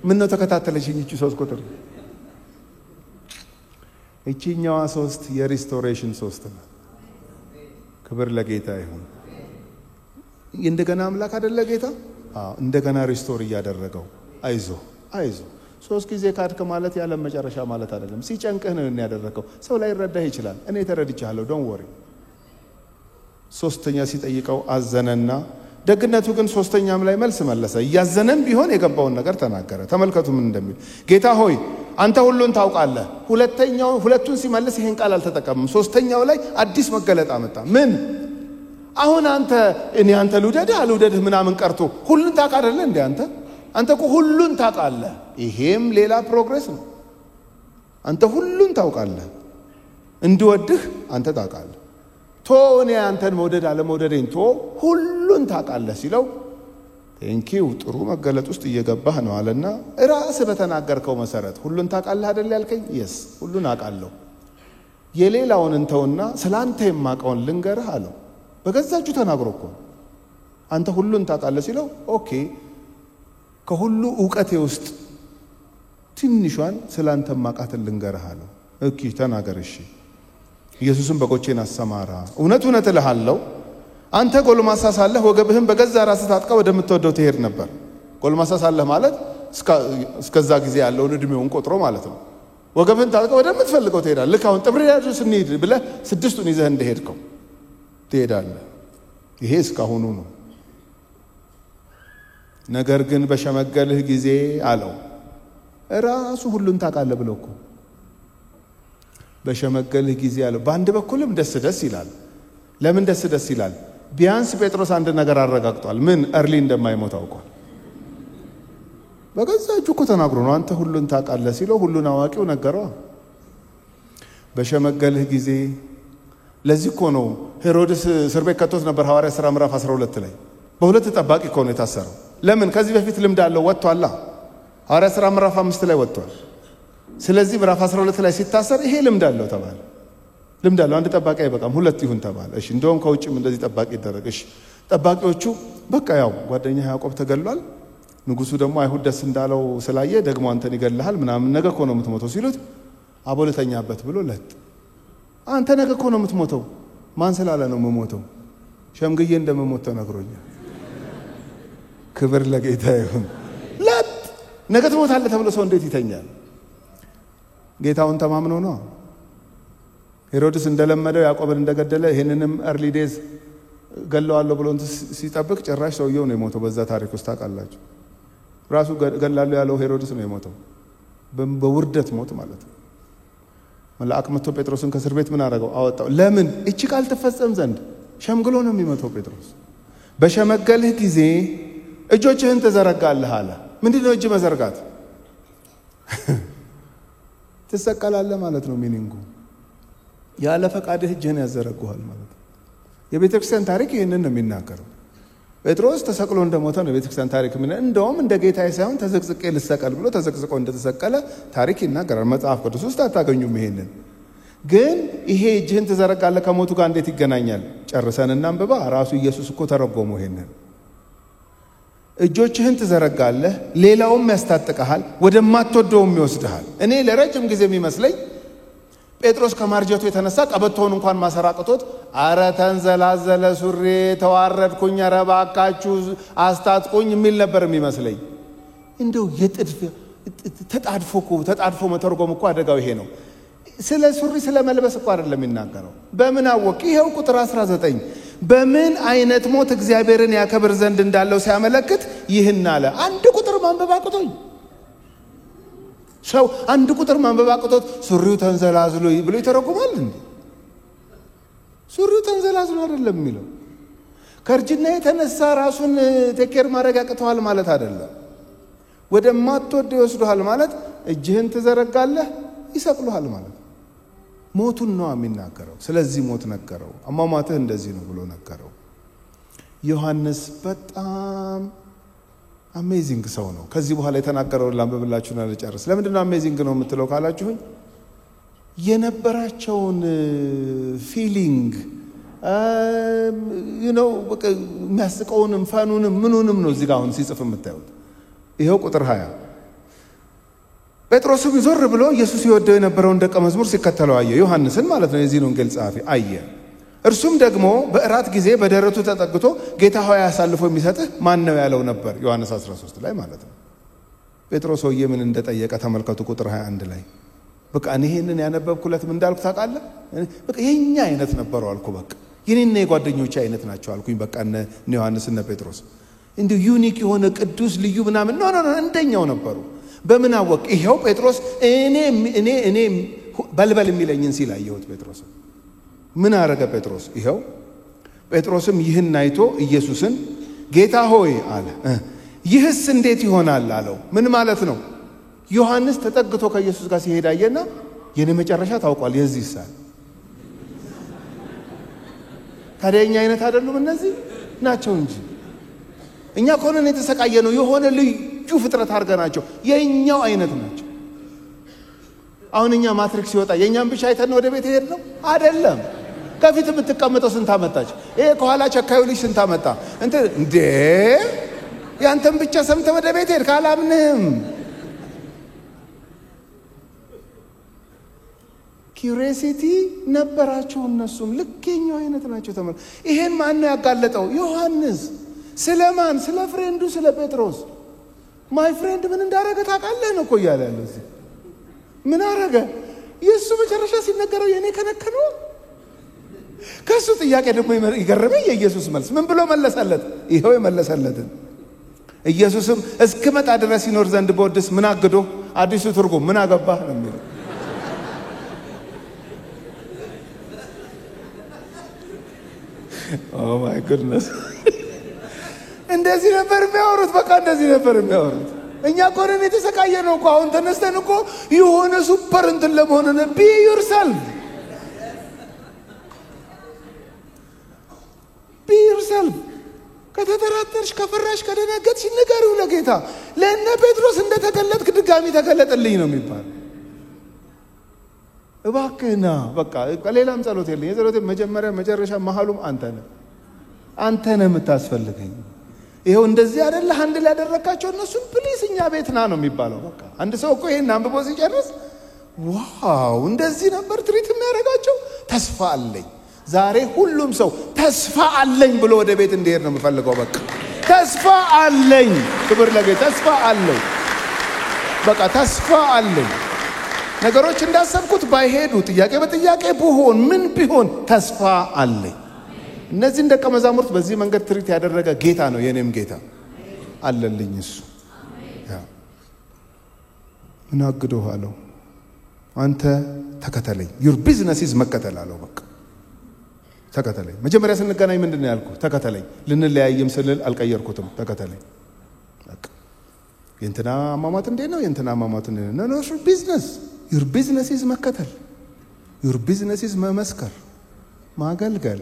ምን ነው ተከታተለሽኝ? እቺ 3 ቁጥር እቺኛዋ 3 የሪስቶሬሽን 3 ነው። ክብር ለጌታ ይሁን። እንደገና አምላክ አይደለ ጌታ? እንደገና ሪስቶር እያደረገው አይዞ 3 ጊዜ ካድክ ማለት ያለ መጨረሻ ማለት አይደለም። ሲጨንቅህ ነው ያደረከው። ሰው ላይ ረዳህ ይችላል። እኔ ተረድቻለሁ ዶንት ወሪ። ሶስተኛ ሲጠይቀው አዘነና ደግነቱ ግን ሶስተኛም ላይ መልስ መለሰ። እያዘነም ቢሆን የገባውን ነገር ተናገረ። ተመልከቱ ምን እንደሚል። ጌታ ሆይ አንተ ሁሉን ታውቃለህ። ሁለቱን ሲመልስ ይሄን ቃል አልተጠቀመም። ሶስተኛው ላይ አዲስ መገለጥ አመጣ። ምን አሁን አንተ ልውደድህ አልውደድህ ምናምን ቀርቶ ሁሉን ታውቃለህ እንዴ? አንተ እኮ ሁሉን ታውቃለህ። ይሄም ሌላ ፕሮግሬስ ነው። አንተ ሁሉን ታውቃለህ። እንድወድህ አንተ ታውቃለህ። እኔ አንተን መውደድ አለመውደዴን ሁሉን ታውቃለህ ሲለው ቴንኪው ጥሩ መገለጥ ውስጥ እየገባህ ነው አለና ራስህ በተናገርከው መሰረት ሁሉን ታውቃለህ አይደል ያልከኝ? የስ ሁሉን አውቃለሁ። የሌላውን እንተውና ስላንተ የማውቀውን ልንገርህ አለው። በገዛችሁ ተናግሮ እኮ አንተ ሁሉን ታውቃለህ ሲለው ኦኬ ከሁሉ ዕውቀቴ ውስጥ ትንሿን ስላንተ ማቃተን ልንገርህ አለው። ኦኬ ተናገር እሺ። ኢየሱስም በጎቼን አሰማራ። እውነት እልሃለሁ አንተ ጎልማሳ ሳለህ ወገብህን በገዛ ራስህ ታጥቀህ ወደምትወደው ትሄድ ነበር። ጎልማሳ ሳለህ ማለት እስከዛ ጊዜ ያለውን እድሜውን ቆጥሮ ማለት ነው። ወገብህን ታጥቀህ ወደምትፈልገው ትሄዳለህ። ልክ አሁን ጥብርያዶስ እንሂድ ብለህ 6ቱን ይዘህ እንደሄድከው ትሄዳለህ። ይሄ እስካሁኑ ነው። ነገር ግን በሸመገልህ ጊዜ አለው ራሱ ሁሉን ታውቃለህ ብለው እኮ በሸመገልህ ጊዜ አለው። በአንድ በኩልም ደስ ይላል። ለምን ደስ ይላል? ቢያንስ ጴጥሮስ አንድ ነገር አረጋግጧል። ምን እርሊ እንደማይሞት አውቋል። በገዛ እጁ እኮ ተናግሮ ነው አንተ ሁሉን ታውቃለህ ሲለው ሁሉን አዋቂው ነገረው። በሸመገልህ ጊዜ ለዚህ እኮ ነው ሄሮድስ እስር ቤት ከቶት ነበር። ሐዋርያ ሥራ ምዕራፍ 12 ላይ በሁለት ጠባቂ እኮ ነው የታሰረው። ለምን? ከዚህ በፊት ልምድ አለው ወጥቷል። ሐዋርያ ሥራ ምዕራፍ 5 ላይ ወጥቷል። ስለዚህ ምዕራፍ 12 ላይ ሲታሰር ይሄ ልምድ አለው ተባለ። ልምድ አለው አንድ ጠባቂ አይበቃም 2 ይሁን ተባለ። እሺ እንደውም ከውጭም እንደዚህ ጠባቂ ይደረግ። እሺ ጠባቂዎቹ በቃ ያው ጓደኛ ያዕቆብ ተገሏል፣ ንጉሱ ደግሞ አይሁድ ደስ እንዳለው ስላየ ደግሞ አንተን ይገልሃል ምናምን ነገ እኮ ነው የምትሞተው ሲሉት አቦልተኛበት ብሎ ለጥ አንተ ነገ እኮ ነው የምትሞተው ማን ስላለ ነው የምሞተው ሸምግዬ እንደምሞት ተነግሮኛል ክብር ለጌታ ይሁን ለጥ ነገ ትሞታለህ ተብሎ ሰው እንዴት ይተኛል ጌታውን ተማምኖ ነው ሄሮድስ እንደለመደው ያዕቆብን እንደገደለ ይሄንንም early days ገለዋለሁ ብሎ ሲጠብቅ ጭራሽ ሰውየው ነው የሞተው በዛ ታሪክ ውስጥ ታውቃላችሁ ራሱ ገላለሁ ያለው ሄሮድስ ነው የሞተው በውርደት ሞት ማለት ነው መልአክ መጥቶ ጴጥሮስን ከእስር ቤት ምን አደረገው አወጣው ለምን እቺ ቃል ተፈጸም ዘንድ ሸምግሎ ነው የሚመጣው ጴጥሮስ በሸመገልህ ጊዜ እጆችህን ተዘረጋለህ አለ ምንድነው እጅ መዘርጋት ተሰቀላለህ ማለት ነው ሚኒንጉ ያለ ፈቃድህ እጅህን ያዘረጋዋል ማለት ነው የቤተክርስቲያን ታሪክ ይሄንን ነው የሚናገረው ጴጥሮስ ተሰቅሎ እንደሞተ ነው የቤተክርስቲያን ታሪክ እንደውም እንደ ጌታዬ ሳይሆን ተዘቅዝቄ ልሰቀል ብሎ ተዘቅዝቆ እንደተሰቀለ ታሪክ ይናገራል መጽሐፍ ቅዱስ ውስጥ አታገኙም ይሄንን ግን ይሄ እጅህን ተዘረጋለህ ከሞቱ ጋር እንዴት ይገናኛል ጨርሰን እናንብባ ራሱ ኢየሱስ እኮ ተረጎመው ይሄንን እጆችህን ተዘረጋለህ ሌላውም ያስታጥቀሃል ወደማትወደውም ይወስድሃል እኔ ለረጅም ጊዜ የሚመስለኝ ጴጥሮስ ከማርጀቱ የተነሳ ቀበቶውን እንኳን ማሰራቅቶት አረ ተንዘላዘለ ሱሪ ተዋረድኩኝ ኧረ እባካችሁ አስታጥቁኝ የሚል ነበር የሚመስለኝ እንደው የጥድፍ ተጣድፎ መተርጎም እኮ አደጋው ይሄ ነው ስለ ሱሪ ስለ መልበስ እኮ አይደለም የሚናገረው በምን አወቅ ይሄው ቁጥር 19 በምን አይነት ሞት እግዚአብሔርን ያከብር ዘንድ እንዳለው ሲያመለክት ይህን አለ አንድ ቁጥር ማንበብ አቅቶኝ ሰው አንድ ቁጥር ማንበብ አቅቶት ሱሪው ተንዘላዝሎ ብሎ ይተረጉማል እንዴ ሱሪው ተንዘላዝሎ አይደለም የሚለው ከርጅና የተነሳ ራሱን ተከር ማድረግ አቅተዋል ማለት አይደለም ወደማትወደው ይወስዱሃል ማለት እጅህን ትዘረጋለህ ይሰቅሉሃል ማለት ሞቱን ነው የሚናገረው ስለዚህ ሞት ነገረው አማማትህ እንደዚህ ነው ብሎ ነገረው ዮሐንስ በጣም አሜዚንግ ሰው ነው ከዚህ በኋላ የተናገረው ላምብላችሁና ለጨርስ ለምንድነው አሜዚንግ ነው የምትለው ካላችሁኝ የነበራቸውን ፊሊንግ የሚያስቀውንም ፈኑንም ምኑንም ነው እዚህ ጋር አሁን ሲጽፍ የምታዩት ይሄው ቁጥር 20 ጴጥሮስም ዞር ብሎ ኢየሱስ ይወደው የነበረውን ደቀ መዝሙር ሲከተለው አየ ዮሐንስን ማለት ነው የዚህ ወንጌል ጻፊ አየ እርሱም ደግሞ በእራት ጊዜ በደረቱ ተጠግቶ ጌታ ሆይ አሳልፎ የሚሰጥህ ማን ነው ያለው ነበር ዮሐንስ 13 ላይ ማለት ነው ጴጥሮስ ሆይ ምን እንደጠየቀ ተመልከቱ ቁጥር 21 ላይ በቃ ይሄንን ያነበብኩለት ምን እንዳልኩ ታውቃለህ በቃ የኛ አይነት ነበሩ አልኩ በቃ የኔና የጓደኞቼ አይነት ናቸው አልኩኝ በቃ እነ ዮሐንስ እና ጴጥሮስ እንዲሁ ዩኒክ የሆነ ቅዱስ ልዩ ምናምን ኖ እንደኛው ነበሩ በምን አወቅ ይሄው ጴጥሮስ እኔ በልበል የሚለኝን ሲል አየሁት ጴጥሮስ ምን አረገ ጴጥሮስ ይሄው ጴጥሮስም ይህን አይቶ ኢየሱስን ጌታ ሆይ አለ ይህስ እንዴት ይሆናል አለው ምን ማለት ነው ዮሐንስ ተጠግቶ ከኢየሱስ ጋር ሲሄድ አየና የኔ መጨረሻ ታውቋል የዚህ ሳል ታዲያኛ አይነት አይደሉም እነዚህ ናቸው እንጂ እኛ ኮነን የተሰቃየ ነው የሆነ ልዩ ፍጥረት አርገናቸው የኛው አይነት ናቸው አሁን እኛ ማትሪክስ ሲወጣ የኛን ብቻ አይተን ወደ ቤት ሄድ ነው አይደለም ከፊት የምትቀመጠው ስንት አመጣች ይሄ ከኋላ ቸካዩ ልጅ ስንት አመጣ እንዴ ያንተን ብቻ ሰምተ ወደ ቤት ሄድ ካላምንም ኪዩሪዮሲቲ ነበራቸው እነሱም ልክኛው አይነት ናቸው ተመል ይሄን ማን ነው ያጋለጠው ዮሐንስ ስለማን ስለ ፍሬንዱ ስለ ጴጥሮስ ማይ ፍሬንድ ምን እንዳረገ ታውቃለህ ነው እኮ ያለ ያለው ምን አረገ ኢየሱስ መጨረሻ ሲነገረው የኔ ከነከነው ከሱ ጥያቄ ደግሞ ይገርመኝ የኢየሱስ መልስ ምን ብሎ መለሰለት ይሄው የመለሰለትን ኢየሱስም እስከመጣ ድረስ ይኖር ዘንድ በወድስ ምን አግዶ አዲሱ ትርጉም ምን አገባህ ነው የሚለው ኦ ማይ ጉድነስ እንደዚህ ነበር የሚያወሩት በቃ እንደዚህ ነበር የሚያወሩት እኛ ኮረን የተሰቃየ ነው እኮ አሁን ተነስተን እኮ የሆነ ሱፐር እንትን ለመሆን ነው be yourself ከተተራተርሽ ከፈራሽ ከደነገጥሽ ንገሪው ለጌታ ለእነ ጴጥሮስ እንደተገለጥክ ድጋሚ ተገለጥልኝ ነው የሚባል እባክህና በቃ ሌላም ጸሎት የለኝ የጸሎቴ መጀመሪያ መጨረሻ መሐሉም አንተ ነህ አንተ ነህ የምታስፈልገኝ ይሄው እንደዚህ አይደለ አንድ ላይ ያደረካቸው እነሱ ፕሊስ እኛ ቤት ና ነው የሚባለው በቃ አንድ ሰው እኮ ይሄን አንብቦ ሲጨርስ ዋው እንደዚህ ነበር ትሪት የሚያደርጋቸው ተስፋ አለኝ ዛሬ ሁሉም ሰው ተስፋ አለኝ ብሎ ወደ ቤት እንዲሄድ ነው የምፈልገው በቃ ተስፋ አለኝ ክብር ለጌታ ተስፋ አለኝ በቃ ተስፋ አለኝ ነገሮች እንዳሰብኩት ባይሄዱ ጥያቄ በጥያቄ ቢሆን ምን ቢሆን ተስፋ አለኝ እነዚህ ደቀ መዛሙርት በዚህ መንገድ ትሪት ያደረገ ጌታ ነው የኔም ጌታ አለልኝ እሱ ያ ምን አግዶህ አለው አንተ ተከተለኝ your business is መከተል አለው በቃ ተከተለኝ መጀመሪያ ስንገናኝ ምንድነው ያልኩ ተከተለኝ ልንለያይም ስልል አልቀየርኩትም ተከተለኝ በቃ የእንትና አማማት እንዴ ነው የእንትና አማማት እንዴ ነው no business your business is መከተል your business is መመስከር ማገልገል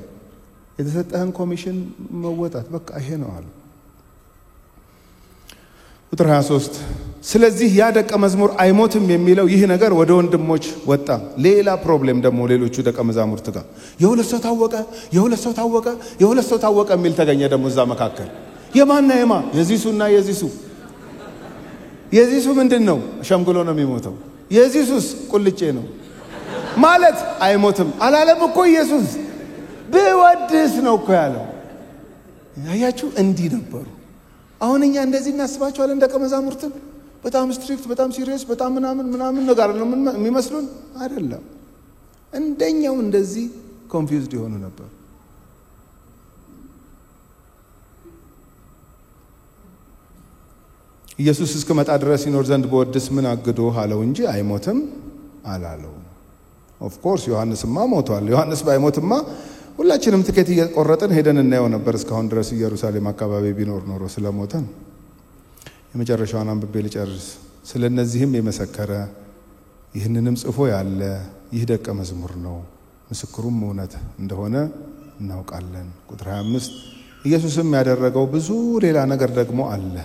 የተሰጠህን ኮሚሽን መወጣት በቃ ይሄ ነው አለ ቁጥር 23 ስለዚህ ያ ደቀ መዝሙር አይሞትም የሚለው ይህ ነገር ወደ ወንድሞች ወጣ ሌላ ፕሮብሌም ደግሞ ሌሎቹ ደቀ መዛሙርት ጋር የሁለት ሰው ታወቀ የሚል ተገኘ ደግሞ እዛ መካከል የማንና የማ የዚሱ ምንድነው ሸምግሎ ነው የሚሞተው የዚሱስ ቁልጬ ነው ማለት አይሞትም አላለም እኮ ኢየሱስ በወድስ ነው እኮ ያለው ያያችሁ እንዲህ ነበሩ አሁን እኛ እንደዚህ እናስባቸዋለን ደቀ መዛሙርት በጣም ስትሪክት በጣም ሲሪየስ በጣም ምናምን ነገር ነው የሚመስሉን አይደለም እንደኛው እንደዚህ ኮንፊውዝድ ይሆኑ ነበር ኢየሱስ እስከመጣ ድረስ ይኖር ዘንድ በወድስ ምን አግዶህ አለው እንጂ አይሞትም አላለው ኦፍ ኮርስ ዮሐንስማ ሞቷል ዮሐንስ ባይሞትማ ሁላችንም ትኬት እየቆረጥን ሄደን እናየው ነበር እስካሁን ድረስ ኢየሩሳሌም አካባቢ ቢኖር ኖሮ ስለሞተን የመጨረሻውን አንብቤ ልጨርስ ስለነዚህም የመሰከረ ይህንንም ጽፎ ያለ ይህ ደቀ መዝሙር ነው ምስክሩም እውነት እንደሆነ እናውቃለን ቁጥር 25 ኢየሱስም ያደረገው ብዙ ሌላ ነገር ደግሞ አለ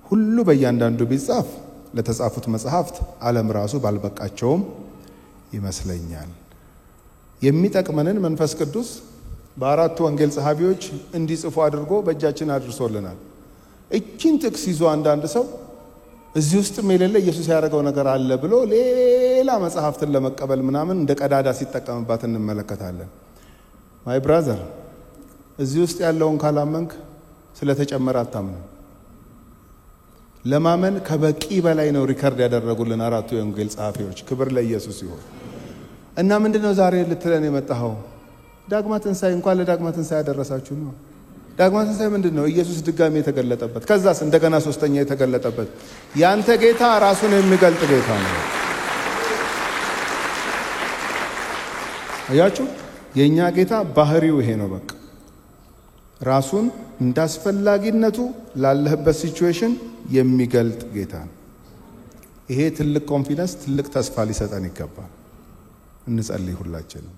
ሁሉ በእያንዳንዱ ቢጻፍ ለተጻፉት መጽሐፍት ዓለም ራሱ ባልበቃቸውም ይመስለኛል የሚጠቅመንን መንፈስ ቅዱስ በአራቱ ወንጌል ጸሐፊዎች እንዲጽፉ አድርጎ በእጃችን አድርሶልናል እቺን ጥቅስ ይዞ አንዳንድ ሰው እዚህ ውስጥ የሌለ ኢየሱስ ያደረገው ነገር አለ ብሎ ሌላ መጽሐፍትን ለመቀበል ምናምን እንደ ቀዳዳ ሲጠቀምባት እንመለከታለን ማይ ብራዘር እዚህ ውስጥ ያለውን ካላመንክ ስለተጨመረ አታምንም ለማመን ከበቂ በላይ ነው ሪከርድ ያደረጉልን አራቱ የወንጌል ጸሐፊዎች ክብር ለኢየሱስ ይሁን እና ምንድነው ዛሬ ልትለን የመጣኸው ዳግማ ትንሣኤ እንኳን ለዳግማ ትንሣኤ ያደረሳችሁ ነው ዳግማ ትንሣኤ ምንድነው ኢየሱስ ድጋሚ የተገለጠበት ከዛስ እንደገና ሶስተኛ የተገለጠበት ያንተ ጌታ ራሱን የሚገልጥ ጌታ ነው አያችሁ የኛ ጌታ ባህሪው ይሄ ነው በቃ ራሱን እንዳስፈላጊነቱ ላለህበት ሲቹዌሽን የሚገልጥ ጌታ ነው ይሄ ትልቅ ኮንፊደንስ ትልቅ ተስፋ ሊሰጠን ይገባል እንጸልይ ሁላችንም